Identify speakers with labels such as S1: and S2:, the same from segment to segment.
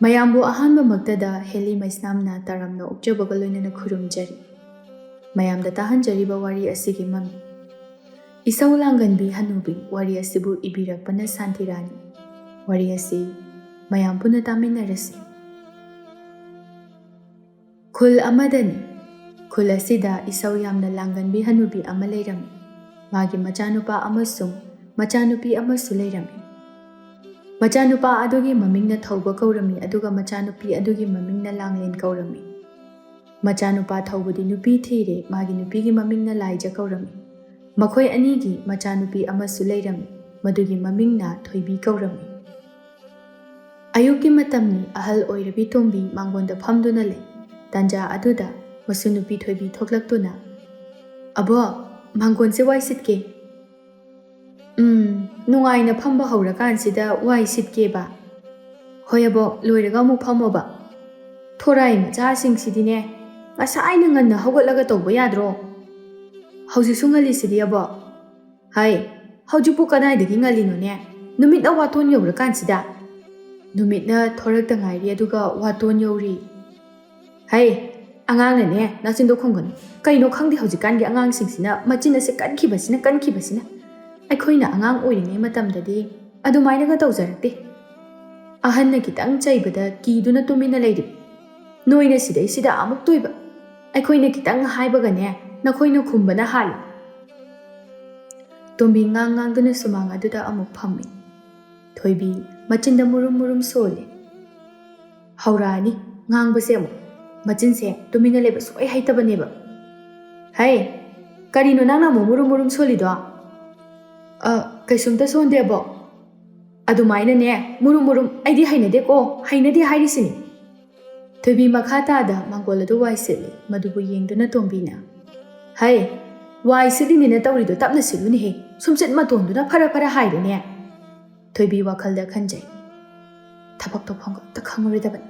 S1: ꯃꯌꯥꯝꯕꯨ ꯑꯍꯥꯟꯕꯃꯛꯇꯗ ꯍꯦꯂꯤ ꯃꯩꯁꯅꯥꯝꯅ ꯇꯔꯥꯝꯅ ꯑꯣꯛꯆꯕꯒ ꯂꯣꯏꯅꯅ ꯈꯨꯔꯨꯝꯖꯔꯤ꯫ ꯃꯌꯥꯝꯗ ꯇꯥꯍꯟꯖꯔꯤꯕ ꯋꯥꯔꯤ ꯑꯁꯤꯒꯤ ꯃꯃꯤ ꯏꯁꯧ ꯂꯥꯡꯒꯟꯕꯤ ꯍꯅꯨꯕꯤ ꯋꯥꯔꯤ ꯑꯁꯤꯕꯨ ꯏꯕꯤꯔꯛꯄꯅ ꯁꯥꯟꯇꯤꯔꯥꯅꯤ꯫ ꯋꯥꯔꯤ ꯑꯁꯤ ꯃꯌꯥꯝ ꯄꯨꯟꯅ ꯇꯥꯃꯤꯟꯅꯔꯁꯤ꯫ ꯈꯨꯜ ꯑꯃꯗꯅꯤ꯫ ꯈꯨꯜ ꯑꯁꯤꯗ ꯏꯁꯧ ꯌꯥꯝꯅ ꯂꯥꯡꯒꯟꯕꯤ ꯍꯅꯨꯕꯤ ꯑꯃ ꯂꯩꯔꯝꯃꯤ꯫ ꯃꯥꯒꯤ ꯃꯆꯥꯅꯨꯄꯥ ꯑꯃꯁꯨꯡ ꯃꯆꯥꯅꯨꯄꯤ ꯑꯃꯁꯨ ꯂꯩꯔꯝꯃꯤ꯫ ꯃꯆꯥꯅꯨꯄꯥ ꯑꯗꯨꯒꯤ ꯃꯃꯤꯡꯅ ꯊꯧꯕ ꯀꯧꯔꯝꯃꯤ ꯑꯗꯨꯒ ꯃꯆꯥꯅꯨꯄꯤ ꯑꯗꯨꯒꯤ ꯃꯃꯤꯡꯅ ꯂꯥꯡꯂꯦꯟ ꯀꯧꯔꯝꯃꯤ꯫ ꯃꯆꯥꯅꯨꯄꯥ ꯊꯧꯕꯗꯤ ꯅꯨꯄꯤ ꯊꯤꯔꯦ, ꯃꯥꯒꯤ ꯅꯨꯄꯤꯒꯤ ꯃꯃꯤꯡꯅ ꯂꯥꯏꯖ ꯀꯧꯔꯝꯃꯤ꯫ ꯃꯈꯣꯏ ꯑꯅꯤꯒꯤ ꯃꯆꯥꯅꯨꯄꯤ ꯑꯃꯁꯨ ꯂꯩꯔꯝꯃꯤ, ꯃꯗꯨꯒꯤ ꯃꯃꯤꯡꯅ ꯊꯣꯏꯕꯤ ꯀꯧꯔꯝꯃꯤ꯫ ꯑꯌꯨꯛꯀꯤ ꯃꯇꯝꯅꯤ꯫ ꯑꯍꯜ ꯑꯣꯏꯔꯕꯤ ꯇꯣꯝꯕꯤ ꯃꯥꯡꯒꯣꯟꯗ ꯐꯝꯗꯨꯅ ꯂꯩ꯫ ꯇꯥꯟꯖꯥ ꯑꯗꯨꯗ ꯃꯁꯨ ꯅꯨꯄꯤ ꯊꯣꯏꯕꯤ ꯊꯣꯛꯂꯛꯇꯨꯅ, "ꯑꯕꯣꯛ, ꯃꯥꯡꯒꯣꯟꯁꯦ ꯋꯥꯏ ꯁꯤꯠꯀꯦ." "ꯅꯨꯡꯉꯥꯏꯅ ꯐꯝꯕ ꯍꯧꯔꯀꯥꯟꯁꯤꯗ ꯋꯥꯏ ꯁꯤꯠꯀꯦꯕ?" "ꯍꯣꯏ ꯑꯕꯣꯛ, ꯂꯣꯏꯔꯒ ꯑꯃꯨꯛ ꯐꯝꯃꯣꯕ." "ꯊꯣꯔꯥꯏ ꯃꯆꯥꯁꯤꯡꯁꯤꯗꯤꯅꯦ, ꯉꯁꯥꯏꯅ ꯉꯟꯅ ꯍꯧꯒꯠꯂꯒ ꯇꯧꯕ ꯌꯥꯗ꯭ꯔꯣ?" "ꯍꯧꯖꯤꯛꯁꯨ ꯉꯜꯂꯤꯁꯤꯗꯤ ꯑꯕꯣꯛ." "ꯍꯩ, ꯍꯧꯖꯤꯛꯄꯨ ꯀꯗꯥꯏꯗꯒꯤ ꯉꯜꯂꯤꯅꯣꯅꯦ? ꯅꯨꯃꯤꯠꯅ ꯋꯥꯇꯣꯟ ꯌꯧꯔꯀꯥꯟꯁꯤꯗ." "ꯅꯨꯃꯤꯠꯅ ꯊꯣꯔꯛꯇ ꯉꯥꯏꯔꯤ ꯑꯗꯨꯒ ꯋꯥꯇꯣꯟ ꯌꯧꯔꯤ." "ꯍꯩ, ꯑꯉꯥꯡꯅꯅꯦ ꯅꯆꯤꯟꯗꯣ ꯈꯨꯝꯒꯅꯨ꯫ ꯀꯩꯅꯣ ꯈꯪꯗꯦ ꯍꯧꯖꯤꯛꯀꯥꯟꯒꯤ ꯑꯉꯥꯡꯁꯤꯡꯁꯤꯅ ꯃꯆꯤꯟ ꯑꯁꯦ ꯀꯟꯈꯤꯕꯁꯤꯅ. ꯑꯩꯈꯣꯏꯅ ꯑꯉꯥꯡ ꯑꯣꯏꯔꯤꯉꯩ ꯃꯇꯝꯗꯗꯤ ꯑꯗꯨꯃꯥꯏꯅꯒ ꯇꯧꯖꯔꯛꯇꯦ." ꯑꯍꯟꯅ ꯈꯤꯇꯪ ꯆꯩꯕꯗ ꯀꯤꯗꯨꯅ ꯇꯨꯃꯤꯟꯅ ꯂꯩꯔꯤ꯫ "ꯅꯣꯏꯅ ꯁꯤꯗꯩꯁꯤꯗ ꯑꯃꯨꯛ ꯇꯣꯏꯕ. ꯑꯩꯈꯣꯏꯅ ꯈꯤꯇꯪ ꯍꯥꯏꯕꯒꯅꯦ ꯅꯈꯣꯏꯅ ꯈꯨꯝꯕꯅ ꯍꯥꯜꯂꯤ." ꯇꯣꯝꯕꯤ ꯉꯥꯡꯗꯨꯅ ꯁꯨꯃꯥꯡ ꯑꯗꯨꯗ ꯑꯃꯨꯛ ꯐꯝꯃꯤ꯫ ꯊꯣꯏꯕꯤ ꯃꯆꯤꯟꯗ ꯃꯨꯔꯨꯝ ꯃꯨꯔꯨꯝ ꯁꯣꯜꯂꯤ꯫ ꯍꯧꯔꯛꯑꯅꯤ ꯉꯥꯡꯕꯁꯦ ꯑꯃꯨꯛ. ꯃꯆꯤꯟꯁꯦ ꯇꯨꯃꯤꯟꯅ ꯂꯩꯕ ꯁꯨꯡꯍꯩ ꯍꯩꯇꯕꯅꯦꯕ. "ꯍꯩ, ꯀꯔꯤꯅꯣ ꯅꯪꯅ ꯑꯃꯨꯛ ꯃꯨꯔꯨꯝ ꯃꯨꯔꯨꯝ ꯁꯣꯜꯂꯤꯗꯣ?" "ꯀꯩꯁꯨꯝꯇ ꯁꯣꯟꯗꯦ ꯑꯕꯣꯛ." "ꯑꯗꯨꯃꯥꯏꯅꯅꯦ ꯃꯨꯔꯨꯝ ꯃꯨꯔꯨꯝ ꯑꯩꯗꯤ ꯍꯩꯅꯗꯦꯀꯣ, ꯍꯩꯅꯗꯦ ꯍꯥꯏꯔꯤꯁꯤꯅꯤ." ꯊꯣꯏꯕꯤ ꯃꯈꯥ ꯇꯥꯗ ꯃꯥꯡꯒꯣꯜ ꯑꯗꯨ ꯋꯥꯏ ꯁꯤꯠꯂꯤ꯫ ꯃꯗꯨꯕꯨ ꯌꯦꯡꯗꯨꯅ ꯇꯣꯝꯕꯤꯅ, "ꯍꯩ, ꯋꯥꯏ ꯁꯤꯠꯂꯤꯅꯦꯅ ꯇꯧꯔꯤꯗꯣ ꯇꯞꯅ ꯁꯤꯠꯂꯨꯅꯦꯍꯦ, ꯁꯨꯝꯆꯤꯠ ꯃꯇꯣꯟꯗꯨꯅ ꯐꯔ ꯐꯔ ꯍꯥꯏꯔꯦꯅꯦ." ꯊꯣꯏꯕꯤ ꯋꯥꯈꯜꯗ ꯈꯟꯖꯩ, ꯊꯕꯛ ꯇꯧꯐꯝꯒ ꯑꯝꯇ ꯈꯪꯉꯔꯣꯏꯗꯕꯅꯤ.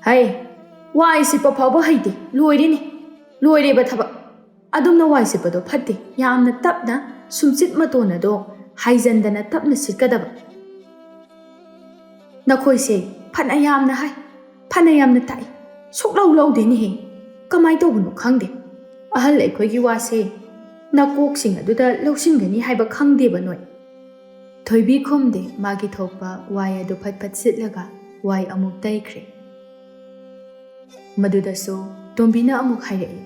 S1: "ꯍꯩ, ꯋꯥꯏ ꯁꯤꯠꯄ ꯐꯥꯎꯕ ꯍꯩꯇꯦ, ꯂꯣꯏꯔꯦꯅꯦ, ꯂꯣꯏꯔꯦꯕ ꯊꯕꯛ. ꯑꯗꯨꯝꯅ ꯋꯥꯏ ꯁꯤꯠꯄꯗꯣ ꯐꯠꯇꯦ, ꯌꯥꯝꯅ ꯇꯞꯅ ꯁꯨꯝꯆꯤꯠ ꯃꯇꯣꯟ ꯑꯗꯣ ꯍꯥꯏꯖꯟꯗꯅ ꯇꯞꯅ ꯁꯤꯠꯀꯗꯕ. ꯅꯈꯣꯏꯁꯦ ꯐꯅ ꯌꯥꯝꯅ ꯍꯥꯏ, ꯐꯅ ꯌꯥꯝꯅ ꯇꯥꯛꯏ, ꯁꯨꯛꯂꯧ ꯂꯧꯗꯦꯅꯦꯍꯦ. ꯀꯃꯥꯏ ꯇꯧꯕꯅꯣ ꯈꯪꯗꯦ. ꯑꯍꯜ ꯑꯩꯈꯣꯏꯒꯤ ꯋꯥꯁꯦ ꯅꯀꯣꯛꯁꯤꯡ ꯑꯗꯨꯗ ꯂꯧꯁꯤꯟꯒꯅꯤ ꯍꯥꯏꯕ ꯈꯪꯗꯦꯕ ꯅꯣꯏ." ꯊꯣꯏꯕꯤ ꯈꯨꯝꯗꯦ꯫ ꯃꯥꯒꯤ ꯊꯣꯛꯄ ꯋꯥꯏ ꯑꯗꯨ ꯐꯠ ꯐꯠ ꯁꯤꯠꯂꯒ ꯋꯥꯏ ꯑꯃꯨꯛ ꯇꯩꯈ꯭ꯔꯦ꯫ ꯃꯗꯨꯗꯁꯨ ꯇꯣꯝꯕꯤꯅ ꯑꯃꯨꯛ ꯍꯥꯏꯔꯛꯏ,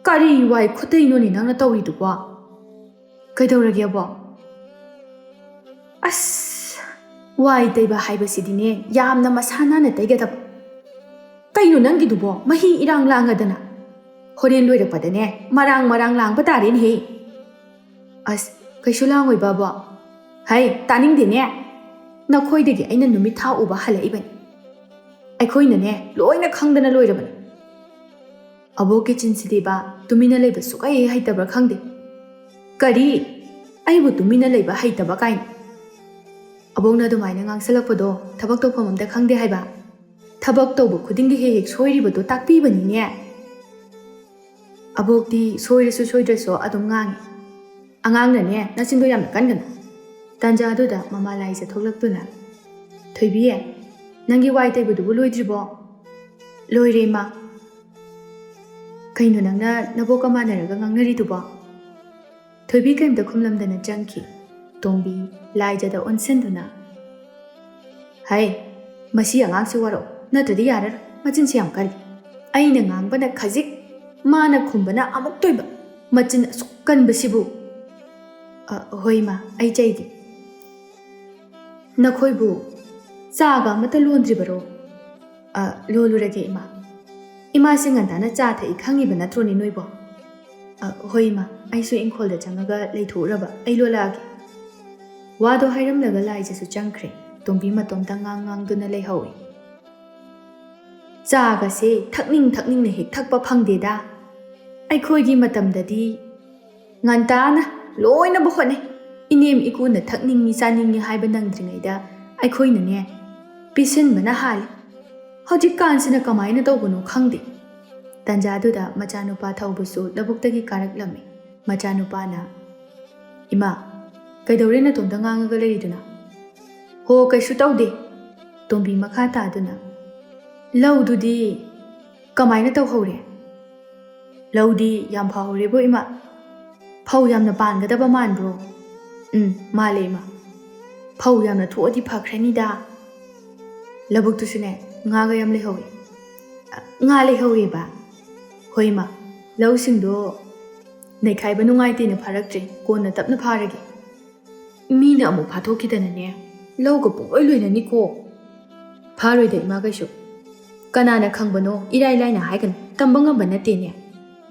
S1: "ꯀꯔꯤ ꯋꯥꯏ ꯈꯨꯠꯇꯩꯅꯣꯅꯦ ꯅꯪꯅ ꯇꯧꯔꯤꯗꯨꯕꯣ?" "ꯀꯩꯗꯧꯔꯒꯦ ꯑꯕꯣꯛ?" "ꯑꯁ, ꯋꯥꯏ ꯇꯩꯕ ꯍꯥꯏꯕꯁꯤꯗꯤꯅꯦ ꯌꯥꯝꯅ ꯃꯁꯥ ꯅꯥꯟꯅ ꯇꯩꯒꯗꯕ. ꯀꯩꯅꯣ ꯅꯪꯒꯤꯗꯨꯕꯣ ꯃꯍꯤ ꯏꯔꯥꯡ ꯂꯥꯡꯉꯗꯅ? ꯍꯣꯔꯦꯟ ꯂꯣꯏꯔꯛꯄꯗꯅꯦ ꯃꯔꯥꯡ ꯃꯔꯥꯡ ꯂꯥꯡꯕ ꯇꯥꯔꯦꯅꯦꯍꯦ." "ꯑꯁ, ꯀꯩꯁꯨ ꯂꯥꯡꯉꯣꯏꯕ ꯑꯕꯣꯛ." "ꯍꯩ, ꯇꯥꯅꯤꯡꯗꯦꯅꯦ. ꯅꯈꯣꯏꯗꯒꯤ ꯑꯩꯅ ꯅꯨꯃꯤꯠ ꯊꯥ ꯎꯕ ꯍꯜꯂꯛꯏꯕꯅꯤ. ꯑꯩꯈꯣꯏꯅꯅꯦ ꯂꯣꯏꯅ ꯈꯪꯗꯅ ꯂꯣꯏꯔꯕꯅꯤ." ꯑꯕꯣꯛꯀꯤ ꯆꯤꯟꯁꯤꯗꯤꯕ ꯇꯨꯃꯤꯟꯅ ꯂꯩꯕ ꯁꯨꯛꯍꯩ ꯍꯩꯇꯕ꯭ꯔꯥ ꯈꯪꯗꯦ꯫ "ꯀꯔꯤ? ꯑꯩꯕꯨ ꯇꯨꯃꯤꯟꯅ ꯂꯩꯕ ꯍꯩꯇꯕ ꯀꯥꯏꯅ?" "ꯑꯕꯣꯛꯅ ꯑꯗꯨꯃꯥꯏꯅ ꯉꯥꯡꯁꯜꯂꯛꯄꯗꯣ ꯊꯕꯛ ꯇꯧꯐꯝ ꯑꯝꯇ ꯈꯪꯗꯦ ꯍꯥꯏꯕ. ꯊꯕꯛ ꯇꯧꯕ ꯈꯨꯗꯤꯡꯒꯤ ꯍꯦꯛ ꯍꯦꯛ ꯁꯣꯏꯔꯤꯕꯗꯣ ꯇꯥꯛꯄꯤꯕꯅꯤꯅꯦ." "ꯑꯕꯣꯛꯇꯤ ꯁꯣꯏꯔꯁꯨ ꯁꯣꯏꯗ꯭ꯔꯁꯨ ꯑꯗꯨꯝ ꯉꯥꯡꯉꯤ. ꯑꯉꯥꯡꯅꯅꯦ ꯅꯆꯤꯟꯗꯣ ꯌꯥꯝꯅ ꯀꯟꯒꯅꯨ." ꯇꯥꯟꯖꯥ ꯑꯗꯨꯗ ꯃꯃꯥ ꯂꯥꯏꯖ ꯊꯣꯛꯂꯛꯇꯨꯅ, "ꯊꯣꯏꯕꯤ, ꯅꯪꯒꯤ ꯋꯥꯏ ꯇꯩꯕꯗꯨꯕꯨ ꯂꯣꯏꯗ꯭ꯔꯤꯕꯣ?" "ꯂꯣꯏꯔꯦ ꯏꯃꯥ." "ꯀꯩꯅꯣ ꯅꯪꯅ ꯅꯕꯣꯛꯀ ꯃꯥꯟꯅꯔꯒ ꯉꯥꯡꯅꯔꯤꯗꯨꯕꯣ?" ꯊꯣꯏꯕꯤ ꯀꯔꯤꯝꯇ ꯈꯨꯝꯂꯝꯗꯅ ꯆꯪꯈꯤ꯫ ꯇꯣꯝꯕꯤ ꯂꯥꯏꯖꯗ ꯑꯣꯟꯁꯤꯟꯗꯨꯅ, "ꯍꯩ, ꯃꯁꯤ ꯑꯉꯥꯡꯁꯤ ꯋꯥꯔꯛꯎ, ꯅꯠꯇ꯭ꯔꯗꯤ ꯌꯥꯔꯔꯣꯏ. ꯃꯆꯤꯟꯁꯤ ꯌꯥꯝ ꯀꯜꯂꯤ. ꯑꯩꯅ ꯉꯥꯡꯕꯅ ꯈꯖꯤꯛ, ꯃꯥꯅ ꯈꯨꯝꯕꯅ ꯑꯃꯨꯛ ꯇꯣꯏꯕ. ꯃꯆꯤꯟ ꯑꯁꯨꯛ ꯀꯟꯕꯁꯤꯕꯨ." "ꯍꯣꯏ ꯏꯃꯥ, ꯑꯩ ꯆꯩꯒꯦ." "ꯅꯈꯣꯏꯕꯨ ꯆꯥꯒ ꯑꯃꯠꯇ ꯂꯣꯟꯗ꯭ꯔꯤꯕꯔꯣ?" "ꯂꯣꯜꯂꯨꯔꯒꯦ ꯏꯃꯥ." "ꯏꯃꯥꯁꯤ ꯉꯟꯇꯥꯅ ꯆꯥ ꯊꯛꯏ ꯈꯪꯉꯤꯕ ꯅꯠꯇ꯭ꯔꯣꯅꯦ ꯅꯣꯏꯕꯣ?" "ꯍꯣꯏ ꯏꯃꯥ, ꯑꯩꯁꯨ ꯏꯪꯈꯣꯜꯗ ꯆꯪꯉꯒ ꯂꯩꯊꯣꯛꯎꯔꯕ, ꯑꯩ ꯂꯣꯜꯂꯛꯑꯒꯦ." ꯋꯥꯗꯣ ꯍꯥꯏꯔꯝꯂꯒ ꯂꯥꯏꯖꯁꯨ ꯆꯪꯈ꯭ꯔꯦ꯫ ꯇꯣꯝꯕꯤ ꯃꯇꯣꯝꯇ ꯉꯥꯡꯗꯨꯅ ꯂꯩꯍꯧꯏ꯫ "ꯆꯥꯒꯁꯦ ꯊꯛꯅꯤꯡꯅ ꯍꯦꯛ ꯊꯛꯄ ꯐꯪꯗꯦꯗ. ꯑꯩꯈꯣꯏꯒꯤ ꯃꯇꯝꯗꯗꯤ ꯉꯟꯇꯥꯅ ꯂꯣꯏꯅꯕ ꯍꯣꯠꯅꯩ. ꯏꯅꯦꯝ ꯏꯀꯨꯅ ꯊꯛꯅꯤꯡꯉꯤ ꯆꯥꯅꯤꯡꯉꯤ ꯍꯥꯏꯕ ꯅꯪꯗ꯭ꯔꯤꯉꯩꯗ ꯑꯩꯈꯣꯏꯅꯅꯦ ꯄꯤꯁꯤꯟꯕꯅ ꯍꯥꯜꯂꯤ. ꯍꯧꯖꯤꯛꯀꯥꯟꯁꯤꯅ ꯀꯃꯥꯏꯅ ꯇꯧꯕꯅꯣ ꯈꯪꯗꯦ." ꯇꯥꯟꯖꯥꯗꯨꯗ ꯃꯆꯥꯅꯨꯄꯥ ꯊꯧꯕꯁꯨ ꯂꯧꯕꯨꯛꯇꯒꯤ ꯀꯥꯔꯛꯂꯝꯃꯤ꯫ ꯃꯆꯥꯅꯨꯄꯥꯅ, "ꯏꯃꯥ, ꯀꯩꯗꯧꯔꯦ ꯅꯇꯣꯝꯇ ꯉꯥꯡꯉꯒ ꯂꯩꯔꯤꯗꯨꯅ?" ꯍꯣ ꯀꯩꯁꯨ ꯇꯧꯗꯦ ꯇꯣꯝꯕꯤ ꯃꯈꯥ ꯇꯥꯗꯨꯅ ꯂꯧꯗꯨꯗꯤ ꯀꯃꯥꯏꯅ ꯇꯧꯍꯧꯔꯦ ꯂꯧꯗꯤ ꯌꯥꯝ ꯐꯍꯧꯔꯦꯕꯣ ꯏꯃꯥ ꯐꯧ ꯌꯥꯝꯅ ꯄꯥꯟꯒꯗꯕ ꯃꯥꯟꯕ꯭ꯔꯣ ꯃꯥꯜꯂꯦ ꯏꯃꯥ ꯐꯧ ꯌꯥꯝꯅ ꯊꯣꯛꯑꯗꯤ ꯐꯈ꯭ꯔꯅꯤꯗ ꯂꯧꯕꯨꯛꯇꯨꯁꯨꯅꯦ ꯉꯥꯒ ꯌꯥꯝ ꯂꯩꯍꯧꯋꯤ ꯉꯥ ꯂꯩꯍꯧꯋꯦꯕ ꯍꯣꯏ ꯏꯃꯥ ꯂꯧꯁꯤꯡꯗꯣ ꯅꯩꯈꯥꯏꯕ ꯅꯨꯡꯉꯥꯏꯇꯦꯅ ꯐꯥꯔꯛꯇ꯭ꯔꯦ ꯀꯣꯟꯅ ꯇꯞꯅ ꯐꯥꯔꯒꯦ ꯃꯤꯅ ꯑꯃꯨꯛ ꯐꯥꯊꯣꯛꯈꯤꯗꯅꯅꯦ ꯂꯧꯒ ꯄꯨꯡꯂꯣꯏ ꯂꯣꯏꯅꯅꯤꯀꯣ ꯐꯥꯔꯣꯏꯗ ꯏꯃꯥ ꯀꯩꯁꯨ ꯀꯅꯥꯅ ꯈꯪꯕꯅꯣ ꯏꯔꯥꯏ ꯂꯥꯏꯅ ꯍꯥꯏꯒꯅꯨ ꯇꯝꯕ ꯉꯝꯕ ꯅꯠꯇꯦꯅꯦ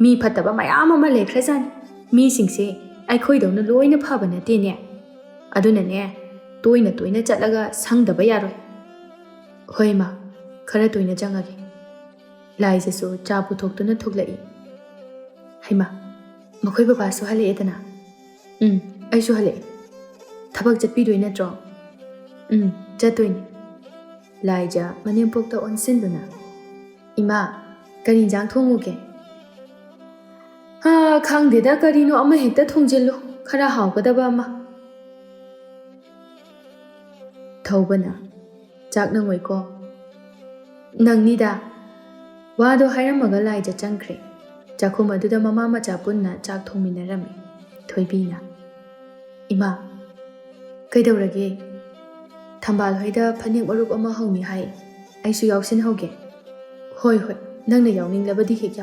S1: ꯃꯤ ꯐꯠꯇꯕ ꯃꯌꯥꯝ ꯑꯃ ꯂꯩꯈ꯭ꯔꯖꯥꯠꯅꯤ ꯃꯤꯁꯤꯡꯁꯦ ꯑꯩꯈꯣꯏꯗꯧꯅ ꯂꯣꯏꯅ ꯐꯕ ꯅꯠꯇꯦꯅꯦ ꯑꯗꯨꯅꯅꯦ ꯇꯣꯏꯅ ꯇꯣꯏꯅ ꯆꯠꯂꯒ ꯁꯪꯗꯕ ꯌꯥꯔꯣꯏ ꯍꯣꯏ ꯏꯃꯥ ꯈꯔ ꯇꯣꯏꯅ ꯆꯪꯉꯒꯦ ꯂꯥꯏꯖꯁꯨ ꯆꯥ ꯄꯨꯊꯣꯛꯇꯨꯅ ꯊꯣꯛꯂꯛꯏ ꯍꯩꯃꯥ ꯃꯈꯣꯏ ꯕꯕꯥꯁꯨ ꯍꯜꯂꯛꯑꯦꯗꯅ ꯑꯩꯁꯨ ꯍꯜꯂꯛꯑꯦ ꯊꯕꯛ ꯆꯠꯄꯤꯗꯣꯏ ꯅꯠꯇ꯭ꯔꯣ ꯆꯠꯇꯣꯏꯅꯤ ꯂꯥꯏꯖ ꯃꯅꯦꯝꯄꯣꯛꯇ ꯑꯣꯟꯁꯤꯟꯗꯨꯅ ꯏꯃꯥ ꯀꯔꯤ ꯏꯟꯖꯥꯡ ꯊꯣꯡꯉꯨꯒꯦ ꯈꯪꯗꯦꯗ ꯀꯔꯤꯅꯣ ꯑꯃ ꯍꯦꯛꯇ ꯊꯣꯡꯖꯤꯜꯂꯨ ꯈꯔ ꯍꯥꯎꯒꯗꯕ ꯑꯃ ꯊꯧꯕꯅ ꯆꯥꯛ ꯅꯪꯉꯣꯏꯀꯣ ꯅꯪꯅꯤꯗ ꯋꯥꯗꯣ ꯍꯥꯏꯔꯝꯃꯒ ꯂꯥꯏꯖ ꯆꯪꯈ꯭ꯔꯦ ꯆꯥꯛꯈꯨꯝ ꯑꯗꯨꯗ ꯃꯃꯥ ꯃꯆꯥ ꯄꯨꯟꯅ ꯆꯥꯛ ꯊꯣꯡꯃꯤꯟꯅꯔꯝꯃꯤ ꯊꯣꯏꯕꯤꯅ ꯏꯃꯥ ꯀꯩꯗꯧꯔꯒꯦ ꯊꯝꯕꯥꯜ ꯍꯣꯏꯗ ꯐꯅꯦꯛ ꯃꯔꯨꯞ ꯑꯃ ꯍꯧꯅꯤ ꯍꯥꯏ ꯑꯩꯁꯨ ꯌꯥꯎꯁꯤꯟꯍꯧꯒꯦ ꯍꯣꯏ ꯅꯪꯅ ꯌꯥꯎꯅꯤꯡꯂꯕꯗꯤ ꯍꯦꯛ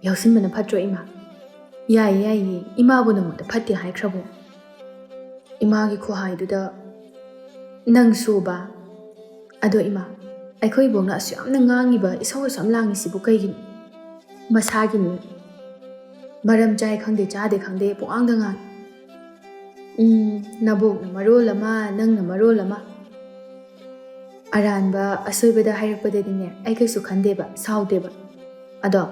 S1: ꯌꯥꯎꯁꯤꯟꯕꯅ ꯐꯠꯇ꯭ꯔꯣ ꯏꯃꯥ ꯌꯥꯏꯌꯦ ꯏꯃꯥꯕꯨ ꯅꯉꯣꯟꯗ ꯐꯠꯇꯦ ꯍꯥꯏꯈ꯭ꯔꯕꯣ ꯏꯃꯥꯒꯤ ꯈꯨꯍꯥꯏꯗꯨꯗ ꯅꯪꯁꯨꯕ ꯑꯗꯣ ꯏꯃꯥ ꯑꯩꯈꯣꯏ ꯏꯕꯣꯛꯅ ꯑꯁꯨꯛꯌꯥꯝꯅ ꯉꯥꯡꯉꯤꯕ ꯏꯁꯧ ꯑꯁꯨꯛꯌꯥꯝ ꯂꯥꯡꯉꯤꯁꯤꯕꯨ ꯀꯩꯒꯤꯅꯣ ꯃꯁꯥꯒꯤꯅꯤ ꯃꯔꯝ ꯆꯥꯏ ꯈꯪꯗꯦ ꯆꯥꯗꯦ ꯈꯪꯗꯦ ꯄꯨꯡꯉꯥꯡꯗ ꯉꯥꯡꯉꯤ ꯅꯕꯣꯛꯅ ꯃꯔꯣꯜ ꯑꯃ ꯅꯪꯅ ꯃꯔꯣꯜ ꯑꯃ ꯑꯔꯥꯟꯕ ꯑꯁꯣꯏꯕꯗ ꯍꯥꯏꯔꯛꯄꯗꯗꯤꯅꯦ ꯑꯩ ꯀꯩꯁꯨ ꯈꯟꯗꯦꯕ ꯁꯥꯎꯗꯦꯕ ꯑꯗꯣ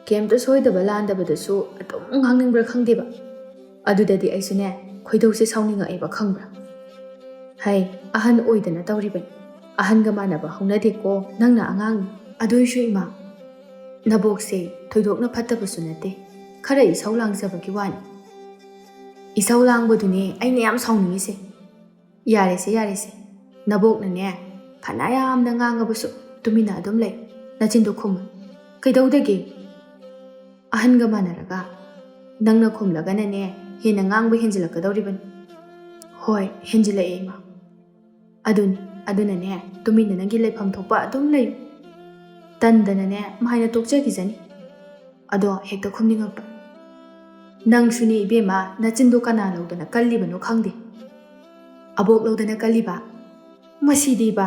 S1: ꯀꯩꯝꯇ ꯁꯣꯏꯗꯕ ꯂꯥꯟꯗꯕꯗꯁꯨ ꯑꯗꯨꯝ ꯉꯥꯡꯅꯤꯡꯕ꯭ꯔꯥ ꯈꯪꯗꯦꯕ ꯑꯗꯨꯗꯗꯤ ꯑꯩꯁꯨꯅꯦ ꯈꯣꯏꯗꯧꯁꯦ ꯁꯥꯎꯅꯤꯡꯉꯛꯑꯦꯕ ꯈꯪꯕ꯭ꯔꯥ ꯍꯩ ꯑꯍꯟ ꯑꯣꯏꯗꯅ ꯇꯧꯔꯤꯕꯅꯤ ꯑꯍꯟꯒ ꯃꯥꯟꯅꯕ ꯍꯧꯅꯗꯦꯀꯣ ꯅꯪꯅ ꯑꯉꯥꯡꯅꯤ ꯑꯗꯨꯏꯁꯨ ꯏꯃꯥ ꯅꯕꯣꯛꯁꯦ ꯊꯣꯏꯗꯣꯛꯅ ꯐꯠꯇꯕꯁꯨ ꯅꯠꯇꯦ ꯈꯔ ꯏꯁꯧ ꯂꯥꯡꯖꯕꯒꯤ ꯋꯥꯅꯤ ꯏꯁꯧ ꯂꯥꯡꯕꯗꯨꯅꯦ ꯑꯩꯅ ꯌꯥꯝ ꯁꯥꯎꯅꯤꯡꯉꯤꯁꯦ ꯌꯥꯔꯦꯁꯦ ꯅꯕꯣꯛꯅꯅꯦ ꯐꯅ ꯌꯥꯝꯅ ꯉꯥꯡꯉꯕꯁꯨ ꯇꯨꯃꯤꯟꯅ ꯑꯗꯨꯝ ꯂꯩ ꯅꯆꯤꯟꯗꯣ ꯈꯨꯝꯃꯨ ꯀꯩꯗꯧꯗꯒꯦ ꯑꯍꯟꯒ ꯃꯥꯟꯅꯔꯒ ꯅꯪꯅ ꯈꯨꯝꯂꯒꯅꯅꯦ ꯍꯦꯟꯅ ꯉꯥꯡꯕ ꯍꯦꯟꯖꯤꯜꯂꯛꯀꯗꯧꯔꯤꯕꯅꯤ ꯍꯣꯏ ꯍꯦꯟꯖꯤꯜꯂꯛꯑꯦ ꯏꯃꯥ ꯑꯗꯨꯅꯅꯦ ꯇꯨꯃꯤꯟꯅ ꯅꯪꯒꯤ ꯂꯩꯐꯝ ꯊꯣꯛꯄ ꯑꯗꯨꯝ ꯂꯩꯌꯨ ꯇꯟꯗꯅꯅꯦ ꯃꯥꯏꯅ ꯇꯣꯛꯆꯈꯤꯖꯅꯤ ꯑꯗꯣ ꯍꯦꯛꯇ ꯈꯨꯝꯅꯤꯡꯉꯛꯄ ꯅꯪꯁꯨꯅꯦ ꯏꯕꯦꯝꯃ ꯅꯆꯤꯟꯗꯣ ꯀꯅꯥ ꯂꯧꯗꯅ ꯀꯜꯂꯤꯕꯅꯣ ꯈꯪꯗꯦ ꯑꯕꯣꯛ ꯂꯧꯗꯅ ꯀꯜꯂꯤꯕ ꯃꯁꯤꯗꯤꯕ